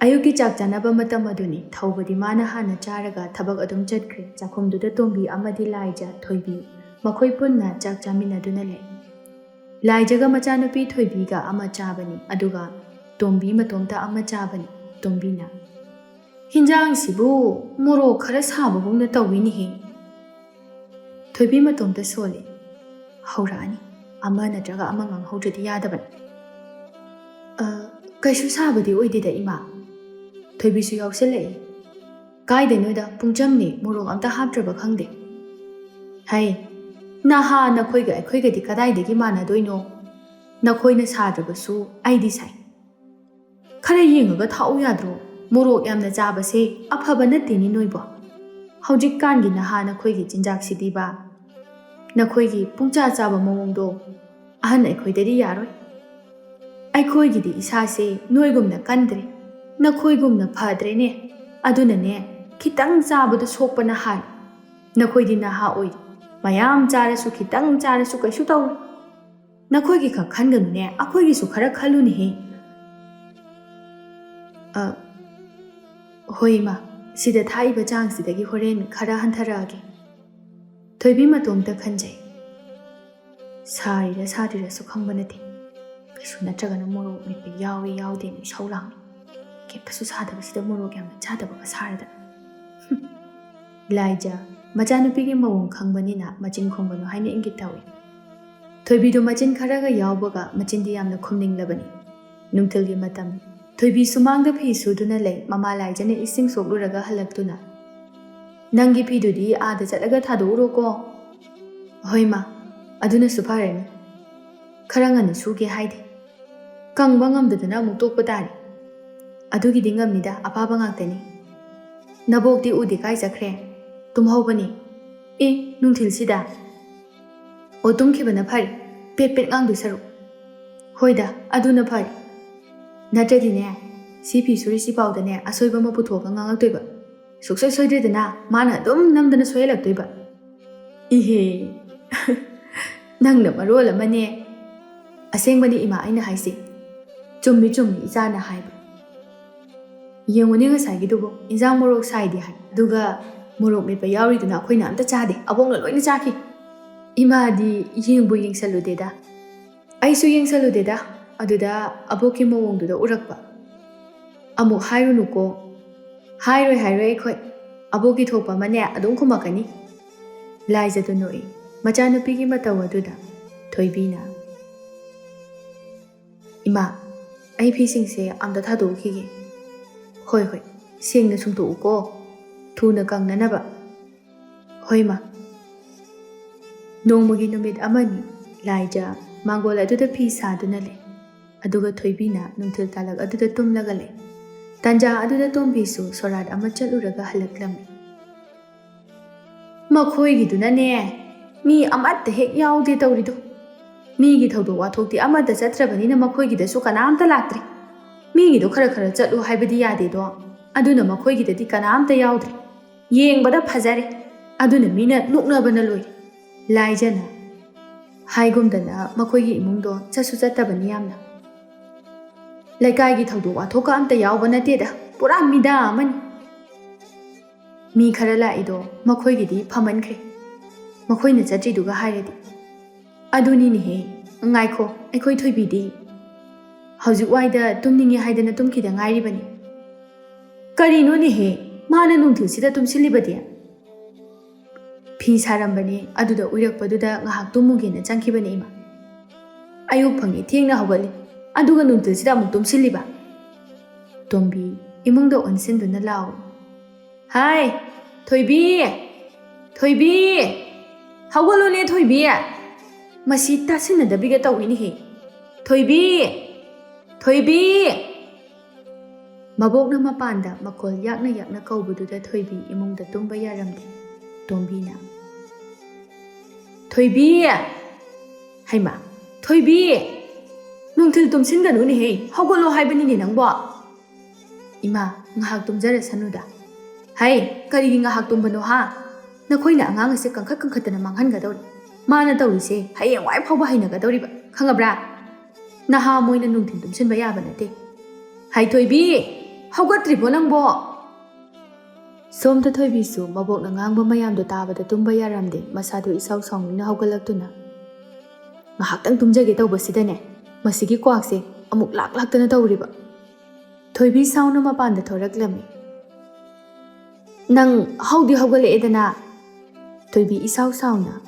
S1: ꯑꯌꯨꯛꯀꯤ ꯆꯥꯛ ꯆꯥꯅꯕ ꯃꯇꯝ ꯑꯗꯨꯅꯤ ꯊꯧꯕꯗꯤ ꯃꯥꯅ ꯍꯥꯟꯅ ꯆꯥꯔꯒ ꯊꯕꯛ ꯑꯗꯨꯝ ꯆꯠꯈ꯭ꯔꯦ ꯆꯥꯛꯈꯨꯝꯗꯨꯗ ꯇꯣꯝꯕꯤ ꯑꯃꯗꯤ ꯂꯥꯏꯖ ꯊꯣꯏꯕꯤ ꯃꯈꯣꯏ ꯄꯨꯟꯅ ꯆꯥꯛ ꯆꯥꯃꯤꯟꯅꯗꯨꯅ ꯂꯩ ꯂꯥꯏꯖꯒ ꯃꯆꯥꯅꯨꯄꯤ ꯊꯣꯏꯕꯤꯒ ꯑꯃ ꯆꯥꯕꯅꯤ ꯑꯗꯨꯒ ꯇꯣꯝꯕꯤ ꯃꯇꯣꯝꯇ ꯑꯃ ꯆꯥꯕꯅꯤ ꯇꯣꯝꯕꯤꯅ ꯍꯤꯟꯖꯥꯡꯁꯤꯕꯨ ꯃꯣꯔꯣꯛ ꯈꯔ ꯁꯥꯕꯒꯨꯝꯅ ꯇꯧꯋꯤꯅꯦꯍꯦ ꯊꯣꯏꯕꯤ ꯃꯇꯣꯝꯇ ꯁꯣꯜꯂꯤ ꯍꯧꯔꯛꯑꯅꯤ ꯑꯃ ꯅꯠꯇ꯭ꯔꯒ ꯑꯃ ꯉꯥꯡꯍꯧꯗ꯭ꯔꯗꯤ ꯌꯥꯗꯕꯅꯤ ꯀꯩꯁꯨ ꯁꯥꯕꯗꯤ ꯑꯣꯏꯗꯦꯗ ꯏꯃꯥ ꯊꯣꯏꯕꯤꯁꯨ ꯌꯥꯎꯁꯤꯜꯂꯛꯏ ꯀꯥꯏꯗꯩꯅꯣꯗ ꯄꯨꯡꯆꯝꯅꯤ ꯃꯣꯔꯣꯛ ꯑꯝꯇ ꯍꯥꯞꯇ꯭ꯔꯕ ꯈꯪꯗꯦ ꯍꯩ ꯅꯍꯥ ꯅꯈꯣꯏꯒ ꯑꯩꯈꯣꯏꯒꯗꯤ ꯀꯗꯥꯏꯗꯒꯤ ꯃꯥꯟꯅꯗꯣꯏꯅꯣ ꯅꯈꯣꯏꯅ ꯁꯥꯗ꯭ꯔꯕꯁꯨ ꯑꯩꯗꯤ ꯁꯥꯏ ꯈꯔ ꯌꯦꯡꯉꯒ ꯊꯥꯛꯎ ꯌꯥꯗ꯭ꯔꯣ ꯃꯣꯔꯣꯛ ꯌꯥꯝꯅ ꯆꯥꯕꯁꯦ ꯑꯐꯕ ꯅꯠꯇꯦꯅꯤ ꯅꯣꯏꯕꯣ ꯍꯧꯖꯤꯛꯀꯥꯟꯒꯤ ꯅꯍꯥ ꯅꯈꯣꯏꯒꯤ ꯆꯤꯟꯖꯥꯛꯁꯤꯗꯤꯕ ꯅꯈꯣꯏꯒꯤ ꯄꯨꯡꯆꯥ ꯆꯥꯕ ꯃꯑꯣꯡꯗꯣ ꯑꯍꯟ ꯑꯩꯈꯣꯏꯗꯗꯤ ꯌꯥꯔꯣꯏ ꯑꯩꯈꯣꯏꯒꯤꯗꯤ ꯏꯁꯥꯁꯦ ꯅꯣꯏꯒꯨꯝꯅ ꯀꯟꯗ꯭ꯔꯦ ꯅꯈꯣꯏꯒꯨꯝꯅ ꯐꯗ꯭ꯔꯦꯅꯦ ꯑꯗꯨꯅꯅꯦ ꯈꯤꯇꯪ ꯆꯥꯕꯗ ꯁꯣꯛꯄꯅ ꯍꯥꯏ ꯅꯈꯣꯏꯗꯤ ꯅꯍꯥ ꯑꯣꯏ ꯃꯌꯥꯝ ꯆꯥꯔꯁꯨ ꯈꯤꯇꯪ ꯆꯥꯔꯁꯨ ꯀꯩꯁꯨ ꯇꯧꯔꯣꯏ ꯅꯈꯣꯏꯒꯤ ꯈꯛ ꯈꯟꯒꯅꯨꯅꯦ ꯑꯩꯈꯣꯏꯒꯤꯁꯨ ꯈꯔ ꯈꯜꯂꯨꯅꯦꯍꯦ ꯍꯣꯏ ꯏꯃꯥ ꯁꯤꯗ ꯊꯥꯛꯏꯕ ꯆꯥꯡꯁꯤꯗꯒꯤ ꯍꯣꯔꯦꯟ ꯈꯔ ꯍꯟꯊꯔꯛꯑꯒꯦ ꯊꯣꯏꯕꯤ ꯃꯇꯣꯝꯇ ꯈꯟꯖꯩ ꯁꯥꯔꯤꯔ ꯁꯥꯗ꯭ꯔꯤꯔꯁꯨ ꯈꯪꯕ ꯅꯠꯇꯦ ꯀꯩꯁꯨ ꯅꯠꯇ꯭ꯔꯒꯅ ꯃꯣꯔꯣꯛ ꯃꯦꯠꯄ ꯌꯥꯎꯋꯦ ꯌꯥꯎꯗꯦꯅ ꯏꯁꯧ ꯂꯥꯡꯉꯤ ꯀꯦꯞꯇꯁꯨ ꯁꯥꯗꯕꯁꯤꯗ ꯃꯣꯔꯣꯛ ꯌꯥꯝꯅ ꯆꯥꯗꯕꯒ ꯁꯥꯔꯗꯅ ꯂꯥꯏꯖ ꯃꯆꯥꯅꯨꯄꯤꯒꯤ ꯃꯑꯣꯡ ꯈꯪꯕꯅꯤꯅ ꯃꯆꯤꯟ ꯈꯨꯝꯒꯅꯨ ꯍꯥꯏꯅ ꯏꯪꯒꯤꯠ ꯇꯧꯏ ꯊꯣꯏꯕꯤꯗꯨ ꯃꯆꯤꯟ ꯈꯔꯒ ꯌꯥꯎꯕꯒ ꯃꯆꯤꯟꯗꯤ ꯌꯥꯝꯅ ꯈꯨꯝꯅꯤꯡꯂꯕꯅꯤ ꯅꯨꯡꯊꯤꯜꯒꯤ ꯃꯇꯝ ꯊꯣꯏꯕꯤ ꯁꯨꯃꯥꯡꯗ ꯐꯤ ꯁꯨꯗꯨꯅ ꯂꯩ ꯃꯃꯥ ꯂꯥꯏꯖꯅ ꯏꯁꯤꯡ ꯁꯣꯛꯂꯨꯔꯒ ꯍꯜꯂꯛꯇꯨꯅ ꯅꯪꯒꯤ ꯐꯤꯗꯨꯗꯤ ꯑꯥꯗ ꯆꯠꯂꯒ ꯊꯥꯗꯣꯛꯎꯔꯣꯀꯣ ꯍꯣꯏ ꯃꯥ ꯑꯗꯨꯅꯁꯨ ꯐꯔꯅꯤ ꯈꯔ ꯉꯟꯅ ꯁꯨꯒꯦ ꯍꯥꯏꯗꯦ ꯀꯪꯕ ꯉꯝꯗꯗꯅ ꯑꯃꯨꯛ ꯇꯣꯛꯄ ꯇꯥꯔꯦ. ꯑꯗꯨꯒꯤꯗꯤ ꯉꯝꯅꯤꯗ, ꯑꯄꯥꯕ ꯉꯥꯛꯇꯅꯤ. ꯅꯕꯣꯛꯇꯤ ꯎꯗꯦ ꯀꯥꯏ ꯆꯠꯈ꯭ꯔꯦ? ꯇꯨꯝꯍꯧꯕꯅꯤ. ꯅꯨꯡꯊꯤꯜꯁꯤꯗ? ꯑꯣ, ꯇꯨꯝꯈꯤꯕꯅ ꯐꯔꯦ, ꯄꯦꯠ ꯄꯦꯠ ꯉꯥꯡꯗꯣꯏ ꯁꯔꯨꯛ. ꯍꯣꯏꯗ, ꯑꯗꯨꯅ ꯐꯔꯦ. ꯅꯠꯇ꯭ꯔꯗꯤꯅꯦ, ꯁꯤ ꯐꯤ ꯁꯨꯔꯤꯁꯤ ꯄꯥꯎꯗꯅꯦ ꯑꯁꯣꯏꯕ ꯑꯃ ꯄꯨꯊꯣꯛꯑꯒ ꯉꯥꯡꯉꯛꯇꯣꯏꯕ. ꯁꯨꯛꯁꯣꯏ ꯁꯣꯏꯗ꯭ꯔꯦꯗꯅ ꯃꯥꯅ ꯑꯗꯨꯝ ꯅꯝꯗꯅ ꯁꯣꯏꯍꯜꯂꯛꯇꯣꯏꯕ. ꯏꯍꯦ, ꯅꯪꯅ ꯃꯔꯣꯜ ꯑꯃꯅꯦ. ꯑꯁꯦꯡꯕꯅꯤ ꯏꯃꯥ ꯑꯩꯅ ꯍꯥꯏꯁꯦ. ꯆꯨꯝꯃꯤ ꯆꯨꯝꯃꯤ ꯏꯆꯥꯅ ꯍꯥꯏꯕ. ꯌꯦꯡꯉꯨꯅꯦ ꯉꯁꯥꯏꯒꯤꯗꯨꯕꯨ ꯏꯟꯖꯥꯡ ꯃꯣꯔꯣꯛ ꯁꯥꯏꯗꯤ ꯍꯥꯏ, ꯑꯗꯨꯒ ꯃꯣꯔꯣꯛ ꯃꯦꯠꯄ ꯌꯥꯎꯔꯤꯗꯨꯅ ꯑꯩꯈꯣꯏꯅ ꯑꯝꯇ ꯆꯥꯗꯦ, ꯑꯕꯣꯛꯅ ꯂꯣꯏꯅ ꯆꯥꯈꯤ. ꯏꯃꯥꯗꯤ ꯌꯦꯡꯕꯨ ꯌꯦꯡꯁꯜꯂꯨꯗꯦꯗ. ꯑꯩꯁꯨ ꯌꯦꯡꯁꯜꯂꯨꯗꯦꯗ, ꯑꯗꯨꯗ ꯑꯕꯣꯛꯀꯤ ꯃꯑꯣꯡꯗꯨꯗ ꯎꯔꯛꯄ. ꯑꯃꯨꯛ ꯍꯥꯏꯔꯨꯅꯨꯀꯣ. ꯍꯥꯏꯔꯣꯏ ꯑꯩꯈꯣꯏ. ꯑꯕꯣꯛꯀꯤ ꯊꯣꯛꯄ ꯑꯃꯅꯦ ꯑꯗꯨꯝ ꯈꯨꯝꯃꯛꯀꯅꯤ. ꯂꯥꯏꯖꯗꯨ ꯅꯣꯛꯏ ꯃꯆꯥꯅꯨꯄꯤꯒꯤ ꯃꯇꯧ ꯑꯗꯨꯗ. ꯊꯣꯏꯕꯤꯅ, ꯏꯃꯥ, ꯑꯩ ꯐꯤꯁꯤꯡꯁꯦ ꯑꯝꯇ ꯊꯥꯗꯣꯛꯈꯤꯒꯦ. ꯍꯣꯏ, ꯁꯦꯡꯅ ꯁꯨꯡꯇꯣꯛꯎꯀꯣ, ꯊꯨꯅ ꯀꯪꯅꯅꯕ. ꯍꯣꯏ ꯃꯥ. ꯅꯣꯡꯃꯒꯤ ꯅꯨꯃꯤꯠ ꯑꯃꯅꯤ ꯂꯥꯏꯖ ꯃꯥꯡꯒꯣꯜ ꯑꯗꯨꯗ ꯐꯤ ꯁꯥꯗꯨꯅ ꯂꯩ, ꯑꯗꯨꯒ ꯊꯣꯏꯕꯤꯅ ꯅꯨꯡꯊꯤꯜ ꯇꯥꯂꯛ ꯑꯗꯨꯗ ꯇꯨꯝꯂꯒ ꯂꯩ. ꯇꯥꯟꯖꯥ ꯑꯗꯨꯗ ꯇꯣꯝꯕꯤꯁꯨ ꯁꯣꯔꯥꯠ ꯑꯃ ꯆꯠꯂꯨꯔꯒ ꯍꯜꯂꯛꯂꯝꯃꯤ. ꯃꯈꯣꯏꯒꯤꯗꯨꯅꯅꯦ ꯃꯤ ꯑꯃꯠꯇ ꯍꯦꯛ ꯌꯥꯎꯗꯦ ꯇꯧꯔꯤꯗꯣ. ꯃꯤꯒꯤ ꯊꯧꯗꯣꯛ ꯋꯥꯊꯣꯛꯇꯤ ꯑꯃꯠꯇ ꯆꯠꯇ꯭ꯔꯕꯅꯤꯅ ꯃꯈꯣꯏꯒꯤꯗꯁꯨ ꯀꯅꯥꯝꯇ ꯂꯥꯛꯇ꯭ꯔꯦ. ꯃꯤꯒꯤꯗꯣ ꯈꯔ ꯆꯠꯂꯨ ꯍꯥꯏꯕꯗꯤ ꯌꯥꯗꯦꯗꯣ. ꯑꯗꯨꯅ ꯃꯈꯣꯏꯒꯤꯗꯗꯤ ꯀꯅꯥꯝꯇ ꯌꯥꯎꯗ꯭ꯔꯦ. ꯌꯦꯡꯕꯗ ꯐꯖꯔꯦ, ꯑꯗꯨꯅ ꯃꯤꯅ ꯅꯣꯛꯅꯕꯅ ꯂꯣꯏꯔꯦ. ꯂꯥꯏꯖꯅ ꯍꯥꯏꯒꯨꯝꯗꯅ ꯃꯈꯣꯏꯒꯤ ꯏꯃꯨꯡꯗꯣ ꯆꯠꯁꯨ ꯆꯠꯇꯕꯅꯤ ꯌꯥꯝꯅ. ꯂꯩꯀꯥꯏꯒꯤ ꯊꯧꯗꯣꯛ ꯋꯥꯊꯣꯛꯀ ꯑꯝꯇ ꯌꯥꯎꯕ ꯅꯠꯇꯦꯗ, ꯄꯨꯔꯥ ꯃꯤꯗꯥ ꯑꯃꯅꯤ. ꯃꯤ ꯈꯔ ꯂꯥꯛꯏꯗꯣ ꯃꯈꯣꯏꯒꯤꯗꯤ ꯐꯃꯟꯈ꯭ꯔꯦ, ꯃꯈꯣꯏꯅ ꯆꯠꯇ꯭ꯔꯤꯗꯨꯒ ꯍꯥꯏꯔꯗꯤ. ꯑꯗꯨꯅꯤꯅꯦꯍꯦ. ꯉꯥꯏꯈꯣ, ꯑꯩꯈꯣꯏ ꯊꯣꯏꯕꯤꯗꯤ ꯍꯧꯖꯤꯛ ꯋꯥꯏꯗ ꯇꯨꯝꯅꯤꯡꯉꯦ ꯍꯥꯏꯗꯅ ꯇꯨꯝꯈꯤꯗ ꯉꯥꯏꯔꯤꯕꯅꯤ. ꯀꯔꯤꯅꯣꯅꯦꯍꯦ, ꯃꯥꯅ ꯅꯨꯡꯊꯤꯜꯁꯤꯗ ꯇꯨꯝꯁꯤꯜꯂꯤꯕꯗꯤ? ꯐꯤ ꯁꯥꯔꯝꯕꯅꯤ, ꯑꯗꯨꯗ ꯎꯏꯔꯛꯄꯗꯨꯗ ꯉꯥꯏꯍꯥꯛ ꯇꯨꯝꯃꯨꯒꯦꯅ ꯆꯪꯈꯤꯕꯅꯤ ꯏꯃꯥ. ꯑꯌꯨꯛ ꯐꯪꯉꯤ ꯊꯦꯡꯅ ꯍꯧꯒꯠꯂꯤ, ꯑꯗꯨꯒ ꯅꯨꯡꯊꯤꯜꯁꯤꯗ ꯑꯃꯨꯛ ꯇꯨꯝꯁꯤꯜꯂꯤꯕ. ꯇꯣꯝꯕꯤ ꯏꯃꯨꯡꯗ ꯑꯣꯟꯁꯤꯟꯗꯨꯅ ꯂꯥꯎꯏ. ꯍꯥꯏ, ꯊꯣꯏꯕꯤ! ꯊꯣꯏꯕꯤ! ꯍꯧꯒꯠꯂꯨꯅꯦ ꯊꯣꯏꯕꯤ! ꯃꯁꯤ ꯇꯥꯁꯤꯟꯅꯗꯕꯤꯒ ꯇꯧꯏꯅꯦꯍꯦ. ꯊꯣꯏꯕꯤ! ꯊꯣꯏꯕꯤ! ꯃꯕꯣꯛꯅ ꯃꯄꯥꯟꯗ ꯃꯈꯣꯜ ꯌꯥꯛꯅ ꯀꯧꯕꯗꯨꯗ ꯊꯣꯏꯕꯤ ꯏꯃꯨꯡꯗ ꯇꯨꯝꯕ ꯌꯥꯔꯝꯗꯦ. ꯇꯣꯝꯕꯤꯅ, ꯊꯣꯏꯕꯤ! ꯍꯩꯃꯥ, ꯊꯣꯏꯕꯤ! ꯅꯨꯡꯊꯤꯜ ꯇꯨꯝꯁꯤꯟꯒꯅꯨꯅꯦꯍꯦ, ꯍꯧꯒꯠꯂꯣ ꯍꯥꯏꯕꯅꯤꯅꯦ ꯅꯪꯕꯣ. ꯏꯃꯥ, ꯉꯥꯏꯍꯥꯛ ꯇꯨꯝꯖꯔꯁꯅꯨꯗ. ꯍꯩ, ꯀꯔꯤꯒꯤ ꯉꯥꯏꯍꯥꯛ ꯇꯨꯝꯕꯅꯣ ꯍꯥ? ꯅꯈꯣꯏꯅ ꯑꯉꯥꯡ ꯑꯁꯦ ꯀꯟꯈꯠꯇꯅ ꯃꯥꯡꯍꯟꯒꯗꯧꯔꯤ. ꯃꯥꯅ ꯇꯧꯔꯤꯁꯦ ꯍꯌꯦꯡꯋꯥꯏ ꯐꯥꯎꯕ ꯍꯩꯅꯒꯗꯧꯔꯤꯕ, ꯈꯪꯉꯕ꯭ꯔꯥ? ꯅꯍꯥ ꯃꯣꯏꯅ ꯅꯨꯡꯊꯤꯜ ꯇꯨꯝꯁꯤꯟꯕ ꯌꯥꯕ ꯅꯠꯇꯦ. ꯍꯩ ꯊꯣꯏꯕꯤ, ꯍꯧꯒꯠꯇ꯭ꯔꯤꯕꯣ ꯅꯪꯕꯣ? ꯁꯣꯝꯗ ꯊꯣꯏꯕꯤꯁꯨ ꯃꯕꯣꯛꯅ ꯉꯥꯡꯕ ꯃꯌꯥꯝꯗꯣ ꯇꯥꯕꯗ ꯇꯨꯝꯕ ꯌꯥꯔꯝꯗꯦ. ꯃꯁꯥꯗꯨ ꯏꯁꯥꯎ ꯁꯥꯎꯅꯤꯡꯅ ꯍꯧꯒꯠꯂꯛꯇꯨꯅ, ꯉꯥꯏꯍꯥꯛꯇꯪ ꯇꯨꯝꯖꯒꯦ ꯇꯧꯕꯁꯤꯗꯅꯦ ꯃꯁꯤꯒꯤ ꯀ꯭ꯋꯥꯛꯁꯦ ꯑꯃꯨꯛ ꯂꯥꯛꯇꯅ ꯇꯧꯔꯤꯕ. ꯊꯣꯏꯕꯤ ꯁꯥꯎꯅ ꯃꯄꯥꯟꯗ ꯊꯣꯔꯛꯂꯝꯃꯤ. ꯅꯪ ꯍꯧꯗꯤ ꯍꯧꯒꯠꯂꯛꯑꯦꯗꯅ. ꯊꯣꯏꯕꯤ ꯏꯁꯥꯎ ꯁꯥꯎꯅ,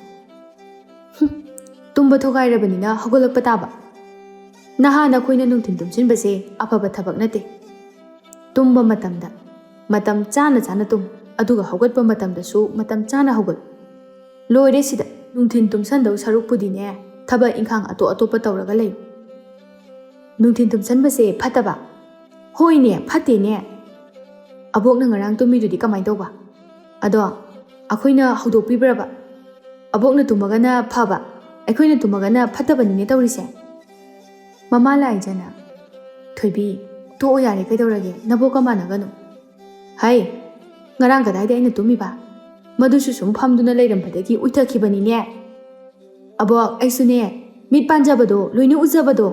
S1: ꯇꯨꯝꯕ ꯊꯣꯒꯥꯏꯔꯕꯅꯤꯅ ꯍꯧꯒꯠꯂꯛꯄ ꯇꯥꯕ. ꯅꯍꯥꯟ ꯑꯩꯈꯣꯏꯅ ꯅꯨꯡꯊꯤꯜ ꯇꯨꯝꯁꯤꯟꯕꯁꯦ ꯑꯐꯕ ꯊꯕꯛ ꯅꯠꯇꯦ. ꯇꯨꯝꯕ ꯃꯇꯝꯗ ꯃꯇꯝ ꯆꯥꯅ ꯇꯨꯝ, ꯑꯗꯨꯒ ꯍꯧꯒꯠꯄ ꯃꯇꯝꯗꯁꯨ ꯃꯇꯝ ꯆꯥꯅ ꯍꯧꯒꯠꯂꯨ. ꯂꯣꯏꯔꯦ ꯁꯤꯗ. ꯅꯨꯡꯊꯤꯜ ꯇꯨꯝꯁꯟꯗꯧ ꯁꯔꯨꯛꯄꯨꯗꯤꯅꯦ ꯊꯕꯛ ꯏꯪꯈꯥꯡ ꯑꯇꯣꯞꯄ ꯇꯧꯔꯒ ꯂꯩꯌꯨ. ꯅꯨꯡꯊꯤꯜ ꯇꯨꯝꯁꯟꯕꯁꯦ ꯐꯠꯇꯕ? ꯍꯣꯏꯅꯦ, ꯐꯠꯇꯦꯅꯦ. ꯑꯕꯣꯛꯅ ꯉꯔꯥꯡ ꯇꯨꯝꯃꯤꯗꯨꯗꯤ ꯀꯃꯥꯏꯅ ꯇꯧꯕ? ꯑꯗꯣ ꯑꯩꯈꯣꯏꯅ ꯍꯧꯗꯣꯛꯄꯤꯕ꯭ꯔꯕ? ꯑꯕꯣꯛꯅ ꯇꯨꯝꯃꯒꯅ ꯐꯕ, ꯑꯩꯈꯣꯏꯅ ꯇꯨꯝꯃꯒꯅ ꯐꯠꯇꯕꯅꯤꯅꯦ ꯇꯧꯔꯤꯁꯦ. ꯃꯃꯥ ꯂꯥꯏꯖꯅ, ꯊꯣꯏꯕꯤ, ꯇꯣꯛꯑꯣ ꯌꯥꯔꯦ, ꯀꯩꯗꯧꯔꯒꯦ? ꯅꯕꯣꯛꯀ ꯃꯥꯟꯅꯒꯅꯨ. ꯍꯩ, ꯉꯔꯥꯡ ꯀꯗꯥꯏꯗ ꯑꯩꯅ ꯇꯨꯝꯃꯤꯕ? ꯃꯗꯨꯁꯨ ꯁꯨꯝ ꯐꯝꯗꯨꯅ ꯂꯩꯔꯝꯕꯗꯒꯤ ꯎꯏꯊꯈꯤꯕꯅꯤꯅꯦ. ꯑꯕꯣꯛ, ꯑꯩꯁꯨꯅꯦ ꯃꯤꯠ ꯄꯥꯟꯖꯕꯗꯣ ꯂꯣꯏꯅ ꯎꯖꯕꯗꯣ.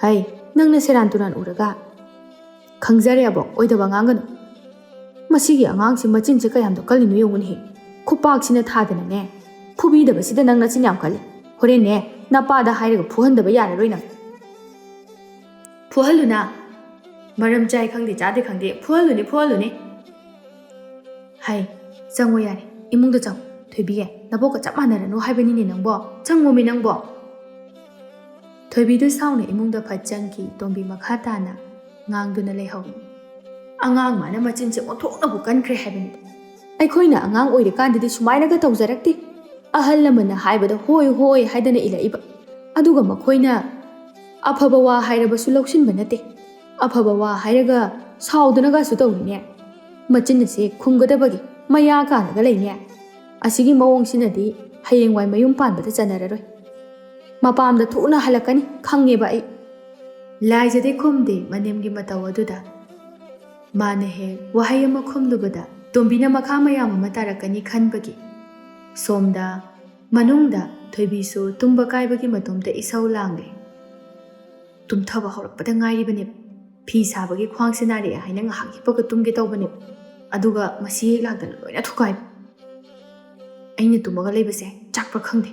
S1: ꯍꯩ, ꯅꯪꯅ ꯁꯦꯔꯥꯟ ꯇꯨꯔꯥꯟ ꯎꯔꯒ. ꯈꯪꯖꯔꯦ ꯑꯕꯣꯛ, ꯑꯣꯏꯗꯕ ꯉꯥꯡꯒꯅꯨ. ꯃꯁꯤꯒꯤ ꯑꯉꯥꯡꯁꯤ ꯃꯆꯤꯟꯁꯦ ꯀꯌꯥꯝꯗ ꯀꯜꯂꯤꯅꯣ ꯌꯦꯡꯉꯨꯅꯦꯍꯦ. ꯈꯨꯄꯥꯛꯁꯤꯅ ꯊꯥꯗꯅꯅꯦ. ꯐꯨꯕꯤꯗꯕꯁꯤꯗ ꯅꯪ ꯅꯆꯤꯟ ꯌꯥꯝ ꯀꯜꯂꯤ. ꯍꯣꯔꯦꯟꯅꯦ ꯅꯄꯥꯗ ꯍꯥꯏꯔꯒ ꯐꯨꯍꯟꯗꯕ ꯌꯥꯔꯔꯣꯏ ꯅꯪ. ꯐꯨꯍꯜꯂꯨꯅ. ꯃꯔꯝ ꯆꯥꯏ ꯈꯪꯗꯦ ꯆꯥꯗꯦ ꯈꯪꯗꯦ, ꯐꯨꯍꯜꯂꯨꯅꯦ. ꯍꯩ, ꯆꯪꯉꯣ ꯌꯥꯔꯦ, ꯏꯃꯨꯡꯗ ꯆꯪꯉꯣ. ꯊꯣꯏꯕꯤꯌꯦ, ꯅꯕꯣꯛꯀ ꯆꯞ ꯃꯥꯟꯅꯔꯅꯨ ꯍꯥꯏꯕꯅꯤꯅꯦ ꯅꯪꯕꯣ. ꯆꯪꯉꯣꯃꯤ ꯅꯪꯕꯣ. ꯊꯣꯏꯕꯤꯗꯨ ꯁꯥꯎꯅ ꯏꯃꯨꯡꯗ ꯐꯠ ꯆꯪꯈꯤ. ꯇꯣꯝꯕꯤ ꯃꯈꯥ ꯇꯥꯅ ꯉꯥꯡꯗꯨꯅ ꯂꯩꯍꯧꯏ. ꯑꯉꯥꯡ ꯃꯥꯅ ꯃꯆꯤꯟꯁꯦ ꯑꯣꯟꯊꯣꯛꯅꯕꯨ ꯀꯟꯈ꯭ꯔꯦ ꯍꯥꯏꯕꯅꯤꯗ. ꯑꯩꯈꯣꯏꯅ ꯑꯉꯥꯡ ꯑꯣꯏꯔꯤꯀꯥꯟꯗꯗꯤ ꯁꯨꯃꯥꯏꯅꯒ ꯇꯧꯖꯔꯛꯇꯦ. ꯑꯍꯜ ꯂꯃꯟꯅ ꯍꯥꯏꯕꯗ ꯍꯣꯏ ꯍꯥꯏꯗꯅ ꯏꯜꯂꯛꯏꯕ. ꯑꯗꯨꯒ ꯃꯈꯣꯏꯅ ꯑꯐꯕ ꯋꯥ ꯍꯥꯏꯔꯕꯁꯨ ꯂꯧꯁꯤꯟꯕ ꯅꯠꯇꯦ ꯑꯐꯕ ꯋꯥ ꯍꯥꯏꯔꯒ ꯁꯥꯎꯗꯅꯒꯁꯨ ꯇꯧꯔꯤꯅꯦ ꯃꯆꯤꯟ ꯑꯁꯦ ꯈꯨꯝꯒꯗꯕꯒꯤ ꯃꯌꯥ ꯀꯥꯔꯒ ꯂꯩꯅꯦ ꯑꯁꯤꯒꯤ ꯃꯑꯣꯡꯁꯤꯅꯗꯤ ꯍꯌꯦꯡꯋꯥꯏ ꯃꯌꯨꯝ ꯄꯥꯟꯕꯗ ꯆꯟꯅꯔꯔꯣꯏ ꯃꯄꯥꯝꯗ ꯊꯨꯅ ꯍꯜꯂꯛꯀꯅꯤ ꯈꯪꯉꯦꯕ ꯑꯩ ꯂꯥꯏꯖꯗꯤ ꯈꯨꯝꯗꯦ ꯃꯅꯦꯝꯒꯤ ꯃꯇꯧ ꯑꯗꯨꯗ ꯃꯥꯅ ꯍꯦꯛ ꯋꯥꯍꯩ ꯑꯃ ꯈꯨꯝꯂꯨꯕꯗ ꯇꯣꯝꯕꯤꯅ ꯃꯈꯥ ꯃꯌꯥꯝ ꯑꯃ ꯇꯥꯔꯛꯀꯅꯤ ꯈꯟꯕꯒꯤ ꯁꯣꯝꯗ ꯃꯅꯨꯡꯗ ꯊꯣꯏꯕꯤꯁꯨ ꯇꯨꯝꯕ ꯀꯥꯏꯕꯒꯤ ꯃꯇꯣꯝꯇ ꯏꯁꯧ ꯂꯥꯡꯂꯦ ꯇꯨꯝꯊꯕ ꯍꯧꯔꯛꯄꯗ ꯉꯥꯏꯔꯤꯕꯅꯦ ꯐꯤ ꯁꯥꯕꯒꯤ ꯈ꯭ꯋꯥꯡꯁꯦ ꯅꯥꯔꯛꯑꯦ ꯍꯥꯏꯅ ꯉꯥꯏꯍꯥꯛ ꯍꯤꯞꯄꯒ ꯇꯨꯝꯒꯦ ꯇꯧꯕꯅꯦ ꯑꯗꯨꯒ ꯃꯁꯤ ꯍꯦꯛ ꯂꯥꯛꯇꯅ ꯂꯣꯏꯅ ꯊꯨꯒꯥꯏꯕ ꯑꯩꯅ ꯇꯨꯝꯃꯒ ꯂꯩꯕꯁꯦ ꯆꯥꯛꯄ꯭ꯔꯥ ꯈꯪꯗꯦ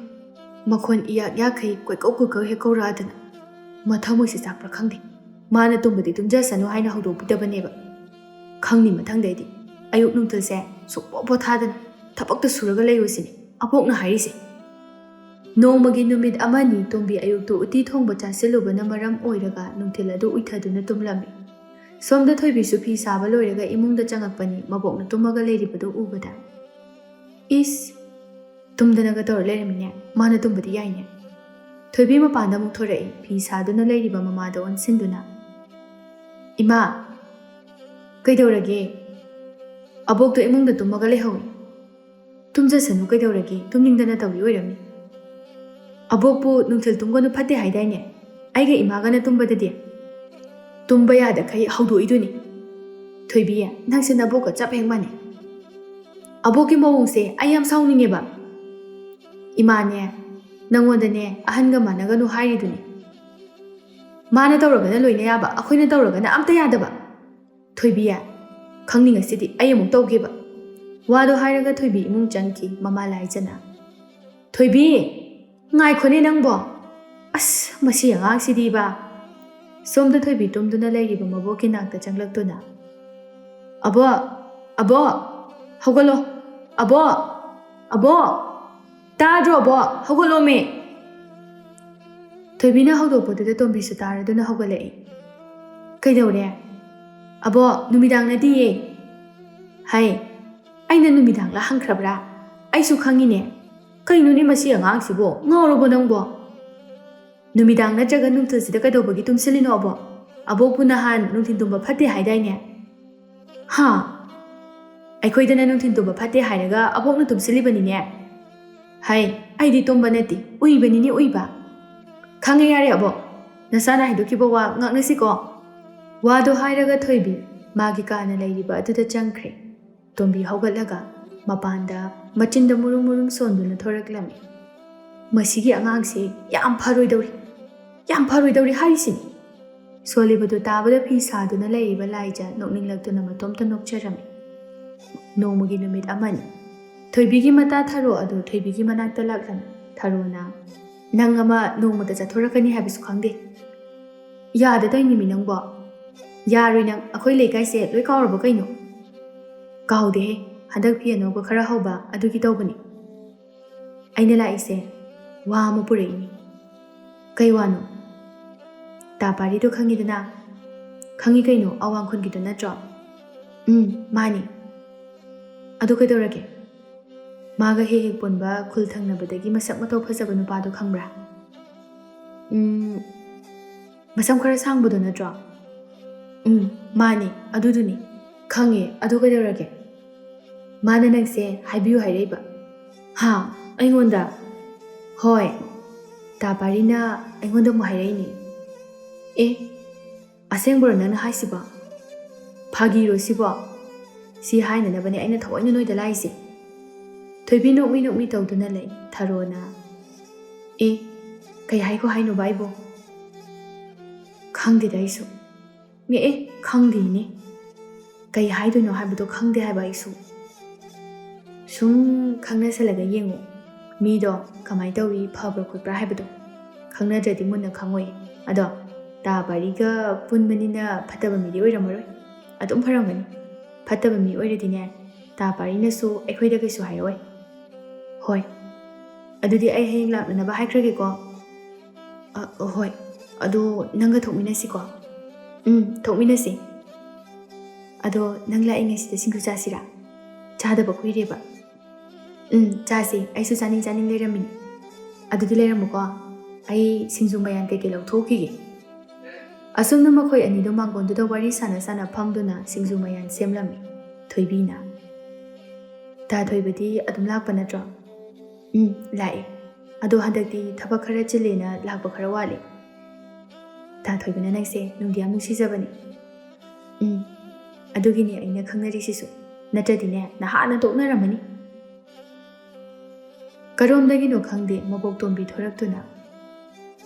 S1: ꯃꯈꯣꯟ ꯏꯌꯥꯛ ꯌꯥꯛꯈꯩ ꯀꯣꯏꯀꯧ ꯀꯣꯏꯀꯧ ꯍꯦꯛ ꯀꯧꯔꯛꯑꯗꯅ ꯃꯊꯃꯣꯏꯁꯦ ꯆꯥꯛꯄ꯭ꯔꯥ ꯈꯪꯗꯦ ꯃꯥꯅ ꯇꯨꯝꯕꯗꯤ ꯇꯨꯝꯖꯁꯅꯨ ꯍꯥꯏꯅ ꯍꯧꯗꯣꯛꯄꯤꯗꯕꯅꯦꯕ ꯈꯪꯅꯤ ꯃꯊꯪꯗꯩꯗꯤ ꯑꯌꯨꯛ ꯅꯨꯡꯊꯤꯜꯁꯦ ꯁꯨꯛꯄꯣ ꯄꯣꯊꯥꯗꯅ ꯊꯕꯛꯇ ꯁꯨꯔꯒ ꯂꯩꯔꯨꯁꯤꯅꯤ ꯑꯕꯣꯛꯅ ꯍꯥꯏꯔꯤꯁꯦ ꯅꯣꯡꯃꯒꯤ ꯅꯨꯃꯤꯠ ꯑꯃꯅꯤ ꯇꯣꯝꯕꯤ ꯑꯌꯨꯛꯇꯨ ꯎꯇꯤ ꯊꯣꯡꯕ ꯆꯥꯁꯤꯜꯂꯨꯕꯅ ꯃꯔꯝ ꯑꯣꯏꯔꯒ ꯅꯨꯡꯊꯤꯜ ꯑꯗꯨ ꯎꯏꯊꯗꯨꯅ ꯇꯨꯝꯂꯝꯃꯤ ꯁꯣꯝꯗ ꯊꯣꯏꯕꯤꯁꯨ ꯐꯤ ꯁꯥꯕ ꯂꯣꯏꯔꯒ ꯏꯃꯨꯡꯗ ꯆꯪꯉꯛꯄꯅꯤ ꯃꯕꯣꯛꯅ ꯇꯨꯝꯃꯒ ꯂꯩꯔꯤꯕꯗꯨ ꯎꯕꯗ ꯏꯁ ꯇꯨꯝꯗꯅꯒ ꯇꯧꯔ ꯂꯩꯔꯝꯃꯤꯅꯦ ꯃꯥꯅ ꯇꯨꯝꯕꯗꯤ ꯌꯥꯏꯅꯦ ꯊꯣꯏꯕꯤ ꯃꯄꯥꯟꯗ ꯑꯃꯨꯛ ꯊꯣꯔꯛꯏ ꯐꯤ ꯁꯥꯗꯨꯅ ꯂꯩꯔꯤꯕ ꯃꯃꯥꯗ ꯑꯣꯟꯁꯤꯟꯗꯨꯅ ꯏꯃꯥ ꯀꯩꯗꯧꯔꯒꯦ ꯑꯕꯣꯛꯇꯣ ꯏꯃꯨꯡꯗ ꯇꯨꯝꯃꯒ ꯂꯩꯍꯧꯏ ꯇꯨꯝꯖꯁꯅꯨ ꯀꯩꯗꯧꯔꯒꯦ ꯇꯨꯝꯅꯤꯡꯗꯅ ꯇꯧꯔꯤ ꯑꯣꯏꯔꯝꯅꯤ ꯑꯕꯣꯛꯄꯨ ꯅꯨꯡꯊꯤꯜ ꯇꯨꯝꯒꯅꯨ ꯐꯠꯇꯦ ꯍꯥꯏꯗꯥꯏꯅꯦ ꯑꯩꯒ ꯏꯃꯥꯒꯅ ꯇꯨꯝꯕꯗꯗꯤ ꯇꯨꯝꯕ ꯌꯥꯗꯈꯩ ꯍꯧꯗꯣꯛꯏꯗꯨꯅꯤ ꯊꯣꯏꯕꯤ ꯅꯪꯁꯦ ꯅꯕꯣꯛꯀ ꯆꯞ ꯍꯦꯛ ꯃꯥꯟꯅꯩ ꯑꯕꯣꯛꯀꯤ ꯃꯑꯣꯡꯁꯦ ꯑꯩ ꯌꯥꯝ ꯁꯥꯎꯅꯤꯡꯉꯦꯕ ꯏꯃꯥꯅꯦ ꯅꯪꯉꯣꯟꯗꯅꯦ ꯑꯍꯟꯒ ꯃꯥꯟꯅꯒꯅꯨ ꯍꯥꯏꯔꯤꯗꯨꯅꯤ ꯃꯥꯅ ꯇꯧꯔꯒꯅ ꯂꯣꯏꯅ ꯌꯥꯕ ꯑꯩꯈꯣꯏꯅ ꯇꯧꯔꯒꯅ ꯑꯝꯇ ꯌꯥꯗꯕ ꯊꯣꯏꯕꯤ ꯈꯪꯅꯤꯡꯉꯁꯤꯗꯤ ꯑꯩ ꯑꯃꯨꯛ ꯇꯧꯒꯦꯕ ꯋꯥꯗꯣ ꯍꯥꯏꯔꯒ ꯊꯣꯏꯕꯤ ꯏꯃꯨꯡ ꯆꯪꯈꯤ ꯃꯃꯥ ꯂꯥꯏꯖꯅ ꯊꯣꯏꯕꯤ ꯉꯥꯏꯈꯣꯅꯦ ꯅꯪꯕꯣ ꯑꯁ ꯃꯁꯤ ꯑꯉꯥꯡꯁꯤꯗꯤꯕ ꯁꯣꯝꯗ ꯊꯣꯏꯕꯤ ꯇꯨꯝꯗꯨꯅ ꯂꯩꯔꯤꯕ ꯃꯕꯣꯛꯀꯤ ꯅꯥꯛꯇ ꯆꯪꯂꯛꯇꯨꯅ ꯑꯕꯣꯛ ꯑꯕꯣꯛ ꯍꯧꯒꯠꯂꯣ ꯑꯕꯣꯛ ꯑꯕꯣꯛ ꯇꯥꯗ꯭ꯔꯣ ꯑꯕꯣꯛ ꯍꯧꯒꯠꯂꯣꯃꯦ ꯊꯣꯏꯕꯤꯅ ꯍꯧꯗꯣꯛꯄꯗꯨꯗ ꯇꯣꯝꯕꯤꯁꯨ ꯇꯥꯔꯗꯨꯅ ꯍꯧꯒꯠꯂꯛꯏ ꯀꯩꯗꯧꯔꯦ ꯑꯕꯣꯛ ꯅꯨꯃꯤꯗꯥꯡ ꯅꯠꯇꯤꯌꯦ ꯍꯩ ꯑꯩꯅ ꯅꯨꯃꯤꯗꯥꯡꯂ ꯍꯪꯈ꯭ꯔꯕ꯭ꯔꯥ ꯑꯩꯁꯨ ꯈꯪꯉꯤꯅꯦ ꯀꯩꯅꯣꯅꯦ ꯃꯁꯤ ꯑꯉꯥꯡꯁꯤꯕꯣ ꯉꯥꯎꯔꯕꯣ ꯅꯪꯕꯣ ꯅꯨꯃꯤꯗꯥꯡ ꯅꯠꯇ꯭ꯔꯒ ꯅꯨꯡꯊꯤꯜꯁꯤꯗ ꯀꯩꯗꯧꯕꯒꯤ ꯇꯨꯝꯁꯤꯜꯂꯤꯅꯣ ꯑꯕꯣꯛ ꯑꯕꯣꯛꯄꯨ ꯅꯍꯥꯟ ꯅꯨꯡꯊꯤꯜ ꯇꯨꯝꯕ ꯐꯠꯇꯦ ꯍꯥꯏꯗꯥꯏꯅꯦ ꯍꯥ ꯑꯩꯈꯣꯏꯗꯅ ꯅꯨꯡꯊꯤꯜ ꯇꯨꯝꯕ ꯐꯠꯇꯦ ꯍꯥꯏꯔꯒ ꯑꯕꯣꯛꯅ ꯇꯨꯝꯁꯤꯜꯂꯤꯕꯅꯤꯅꯦ ꯍꯩ ꯑꯩꯗꯤ ꯇꯨꯝꯕ ꯅꯠꯇꯦ ꯎꯏꯕꯅꯤꯅꯦ ꯎꯏꯕ ꯈꯪꯉꯦ ꯌꯥꯔꯦ ꯑꯕꯣꯛ ꯅꯁꯥꯅ ꯍꯥꯏꯗꯣꯛꯈꯤꯕ ꯋꯥ ꯉꯥꯛꯅꯁꯤꯀꯣ ꯋꯥꯗꯣ ꯍꯥꯏꯔꯒ ꯊꯣꯏꯕꯤ ꯃꯥꯒꯤ ꯀꯥꯅ ꯂꯩꯔꯤꯕ ꯑꯗꯨꯗ ꯆꯪꯈ꯭ꯔꯦ ꯇꯣꯝꯕꯤ ꯍꯧꯒꯠꯂꯒ ꯃꯄꯥꯟꯗ ꯃꯆꯤꯟꯗ मुरुम मुरुम ꯁꯣꯟꯗꯨꯅ ꯊꯣꯔꯛꯂꯝꯃꯤ ꯃꯁꯤꯒꯤ ꯑꯉꯥꯡꯁꯤ ꯌꯥꯝ ꯐꯔꯣꯏꯗꯧꯔꯤ ꯍꯥꯏꯔꯤꯁꯤꯅꯤ ꯁꯣꯜꯂꯤꯕꯗꯨ ꯇꯥꯕꯗ ꯐꯤ ꯁꯥꯗꯨꯅ ꯂꯩꯔꯤꯕ ꯂꯥꯏꯖ ꯅꯣꯛꯅꯤꯡꯂꯛꯇꯨꯅ ꯃꯇꯣꯝꯇ ꯅꯣꯛꯆꯔꯝꯃꯤ ꯅꯣꯡꯃꯒꯤ ꯅꯨꯃꯤꯠ ꯑꯃꯅꯤ ꯊꯣꯏꯕꯤꯒꯤ ꯃꯇꯥ ꯊꯔꯣ ꯑꯗꯨ ꯊꯣꯏꯕꯤꯒꯤ ꯃꯅꯥꯛꯇ ꯂꯥꯛꯂꯝꯃꯤ ꯊꯔꯣꯅ ꯅꯪ ꯑꯃ ꯅꯣꯡꯃꯗ ꯆꯠꯊꯣꯔꯛꯀꯅꯤ ꯍꯥꯏꯕꯁꯨ ꯈꯪꯗꯦ ꯌꯥꯗꯗꯣꯏꯅꯤꯃꯤ ꯅꯪꯕꯣ ꯌꯥꯔꯣꯏ ꯅꯪ ꯑꯩꯈꯣꯏ ꯂꯩꯀꯥꯏꯁꯦ ꯂꯣꯏ ꯀꯥꯎꯔꯕ ꯀꯩꯅꯣ ꯀꯥꯎꯗꯦꯍꯦ ꯍꯟꯗꯛ ꯐꯤ ꯑꯅꯧꯕ ꯈꯔ ꯍꯧꯕ ꯑꯗꯨꯒꯤ ꯇꯧꯕꯅꯤ ꯑꯩꯅ ꯂꯥꯛꯏꯁꯦ ꯋꯥ ꯑꯃ ꯄꯨꯔꯛꯏꯅꯤ ꯀꯩ ꯋꯥꯅꯣ ꯇꯥ ꯄꯥꯔꯤꯗꯣ ꯈꯪꯉꯤꯗꯅ ꯈꯪꯉꯤ ꯀꯩꯅꯣ ꯑꯋꯥꯡꯈꯨꯜꯒꯤꯗꯣ ꯅꯠꯇ꯭ꯔꯣ ꯃꯥꯅꯤ ꯑꯗꯨ ꯀꯩꯗꯧꯔꯒꯦ ꯃꯥꯒ ꯍꯦꯛ ꯍꯦꯛ ꯄꯨꯟꯕ ꯈꯨꯜ ꯊꯪꯅꯕꯗꯒꯤ ꯃꯁꯛ ꯃꯇꯧ ꯐꯖꯕ ꯅꯨꯄꯥꯗꯣ ꯈꯪꯕ꯭ꯔꯥ ꯃꯁꯝ ꯈꯔ ꯁꯥꯡꯕꯗꯣ ꯅꯠꯇ꯭ꯔꯣ ꯃꯥꯅꯤ ꯑꯗꯨꯗꯨꯅꯤ ꯈꯪꯉꯦ ꯑꯗꯨ ꯀꯩꯗꯧꯔꯒꯦ ꯃꯥꯅ ꯅꯪꯁꯦ ꯍꯥꯏꯕꯤꯌꯨ ꯍꯥꯏꯔꯛꯏꯕ ꯍꯥ ꯑꯩꯉꯣꯟꯗ ꯍꯣꯏ ꯇꯥ ꯄꯥꯔꯤꯅ ꯑꯩꯉꯣꯟꯗ ꯑꯃꯨꯛ ꯍꯥꯏꯔꯛꯏꯅꯤ ꯑꯁꯦꯡꯕꯔꯣ ꯅꯪꯅ ꯍꯥꯏꯁꯤꯕꯣ ꯐꯥꯒꯤꯔꯣ ꯁꯤꯕꯣ ꯁꯤ ꯍꯥꯏꯅꯅꯕꯅꯦ ꯑꯩꯅ ꯊꯑꯣꯏꯅ ꯅꯣꯏꯗ ꯂꯥꯛꯏꯁꯦ ꯊꯣꯏꯕꯤ ꯅꯣꯛꯃꯤ ꯇꯧꯗꯨꯅ ꯂꯩ ꯊꯔꯣꯅ ꯀꯩ ꯍꯥꯏꯈꯣ ꯍꯥꯏꯅꯣꯕ ꯑꯩꯕꯣ ꯈꯪꯗꯦꯗ ꯑꯩꯁꯨ ꯈꯪꯗꯦꯅꯦ ꯀꯩ ꯍꯥꯏꯗꯣꯏꯅꯣ ꯍꯥꯏꯕꯗꯣ ꯈꯪꯗꯦ ꯍꯥꯏꯕ ꯑꯩꯁꯨ ꯁꯨꯝ ꯈꯪꯅꯁꯜꯂꯒ ꯌꯦꯡꯉꯣ ꯃꯤꯗꯣ ꯀꯃꯥꯏꯅ ꯇꯧꯏ ꯐꯕ꯭ꯔꯥ ꯈꯣꯠꯄ꯭ꯔꯥ ꯍꯥꯏꯕꯗꯣ ꯈꯪꯅꯗ꯭ꯔꯗꯤ ꯃꯨꯟꯅ ꯈꯪꯉꯣꯏ ꯑꯗꯣ ꯇꯥ ꯄꯥꯔꯤꯒ ꯄꯨꯟꯕꯅꯤꯅ ꯐꯠꯇꯕ ꯃꯤꯗꯤ ꯑꯣꯏꯔꯝꯃꯔꯣꯏ ꯑꯗꯨꯝ ꯐꯔꯝꯒꯅꯤ ꯐꯠꯇꯕ ꯃꯤ ꯑꯣꯏꯔꯗꯤꯅꯦ ꯇꯥ ꯄꯥꯔꯤꯅꯁꯨ ꯑꯩꯈꯣꯏꯗ ꯀꯩꯁꯨ ꯍꯥꯏꯔꯛꯑꯣꯏ ꯍꯣꯏ ꯑꯗꯨꯗꯤ ꯑꯩ ꯍꯌꯦꯡ ꯂꯥꯛꯅꯅꯕ ꯍꯥꯏꯈ꯭ꯔꯒꯦꯀꯣ ꯍꯣꯏ ꯑꯗꯣ ꯅꯪꯒ ꯊꯣꯛꯃꯤꯟꯅꯁꯤꯀꯣ ꯊꯣꯛꯃꯤꯟꯅꯁꯤ ꯑꯗꯣ ꯅꯪ ꯂꯥꯛꯏꯉꯩꯁꯤꯗ ꯁꯤꯡꯖꯨ ꯆꯥꯁꯤꯔꯥ ꯆꯥꯗꯕ ꯀꯨꯏꯔꯦꯕ ꯆꯥꯁꯤ ꯑꯩꯁꯨ ꯆꯥꯅꯤꯡ ꯂꯩꯔꯝꯃꯤꯅꯤ ꯑꯗꯨꯗꯤ ꯂꯩꯔꯝꯃꯨꯀꯣ ꯑꯩ ꯁꯤꯡꯖꯨ ꯃꯌꯥꯟ ꯀꯩꯀꯩ ꯂꯧꯊꯣꯛꯈꯤꯒꯦ ꯑꯁꯨꯝꯅ ꯃꯈꯣꯏ ꯑꯅꯤꯗꯨ ꯃꯥꯡꯒꯣꯟꯗꯨꯗ ꯋꯥꯔꯤ ꯁꯥꯟꯅ ꯐꯝꯗꯨꯅ ꯁꯤꯡꯖꯨ ꯃꯌꯥꯟ ꯁꯦꯝꯂꯝꯃꯤ꯫ ꯊꯣꯏꯕꯤꯅ ꯇꯥ ꯊꯣꯏꯕꯗꯤ ꯑꯗꯨꯝ ꯂꯥꯛꯄ ꯅꯠꯇ꯭ꯔꯣ? ꯂꯥꯛꯑꯦ꯫ ꯑꯗꯣ ꯍꯟꯗꯛꯇꯤ ꯊꯕꯛ ꯈꯔ ꯆꯤꯜꯂꯦꯅ ꯂꯥꯛꯄ ꯈꯔ ꯋꯥꯠꯂꯦ꯫ ꯇꯥ ꯊꯣꯏꯕꯅ ꯅꯪꯁꯦ ꯅꯨꯡꯗꯤ ꯌꯥꯝ ꯅꯨꯡꯁꯤꯖꯕꯅꯤ꯫ ꯑꯗꯨꯒꯤꯅꯦ ꯑꯩꯅ ꯈꯪꯅꯔꯤꯁꯤꯁꯨ, ꯅꯠꯇ꯭ꯔꯗꯤꯅꯦ ꯅꯍꯥꯟꯅ ꯇꯣꯛꯅꯔꯝꯃꯅꯤ꯫ ꯀꯔꯣꯝꯗꯒꯤꯅꯣ ꯈꯪꯗꯦ ꯃꯕꯣꯛ ꯇꯣꯝꯕꯤ ꯊꯣꯔꯛꯇꯨꯅ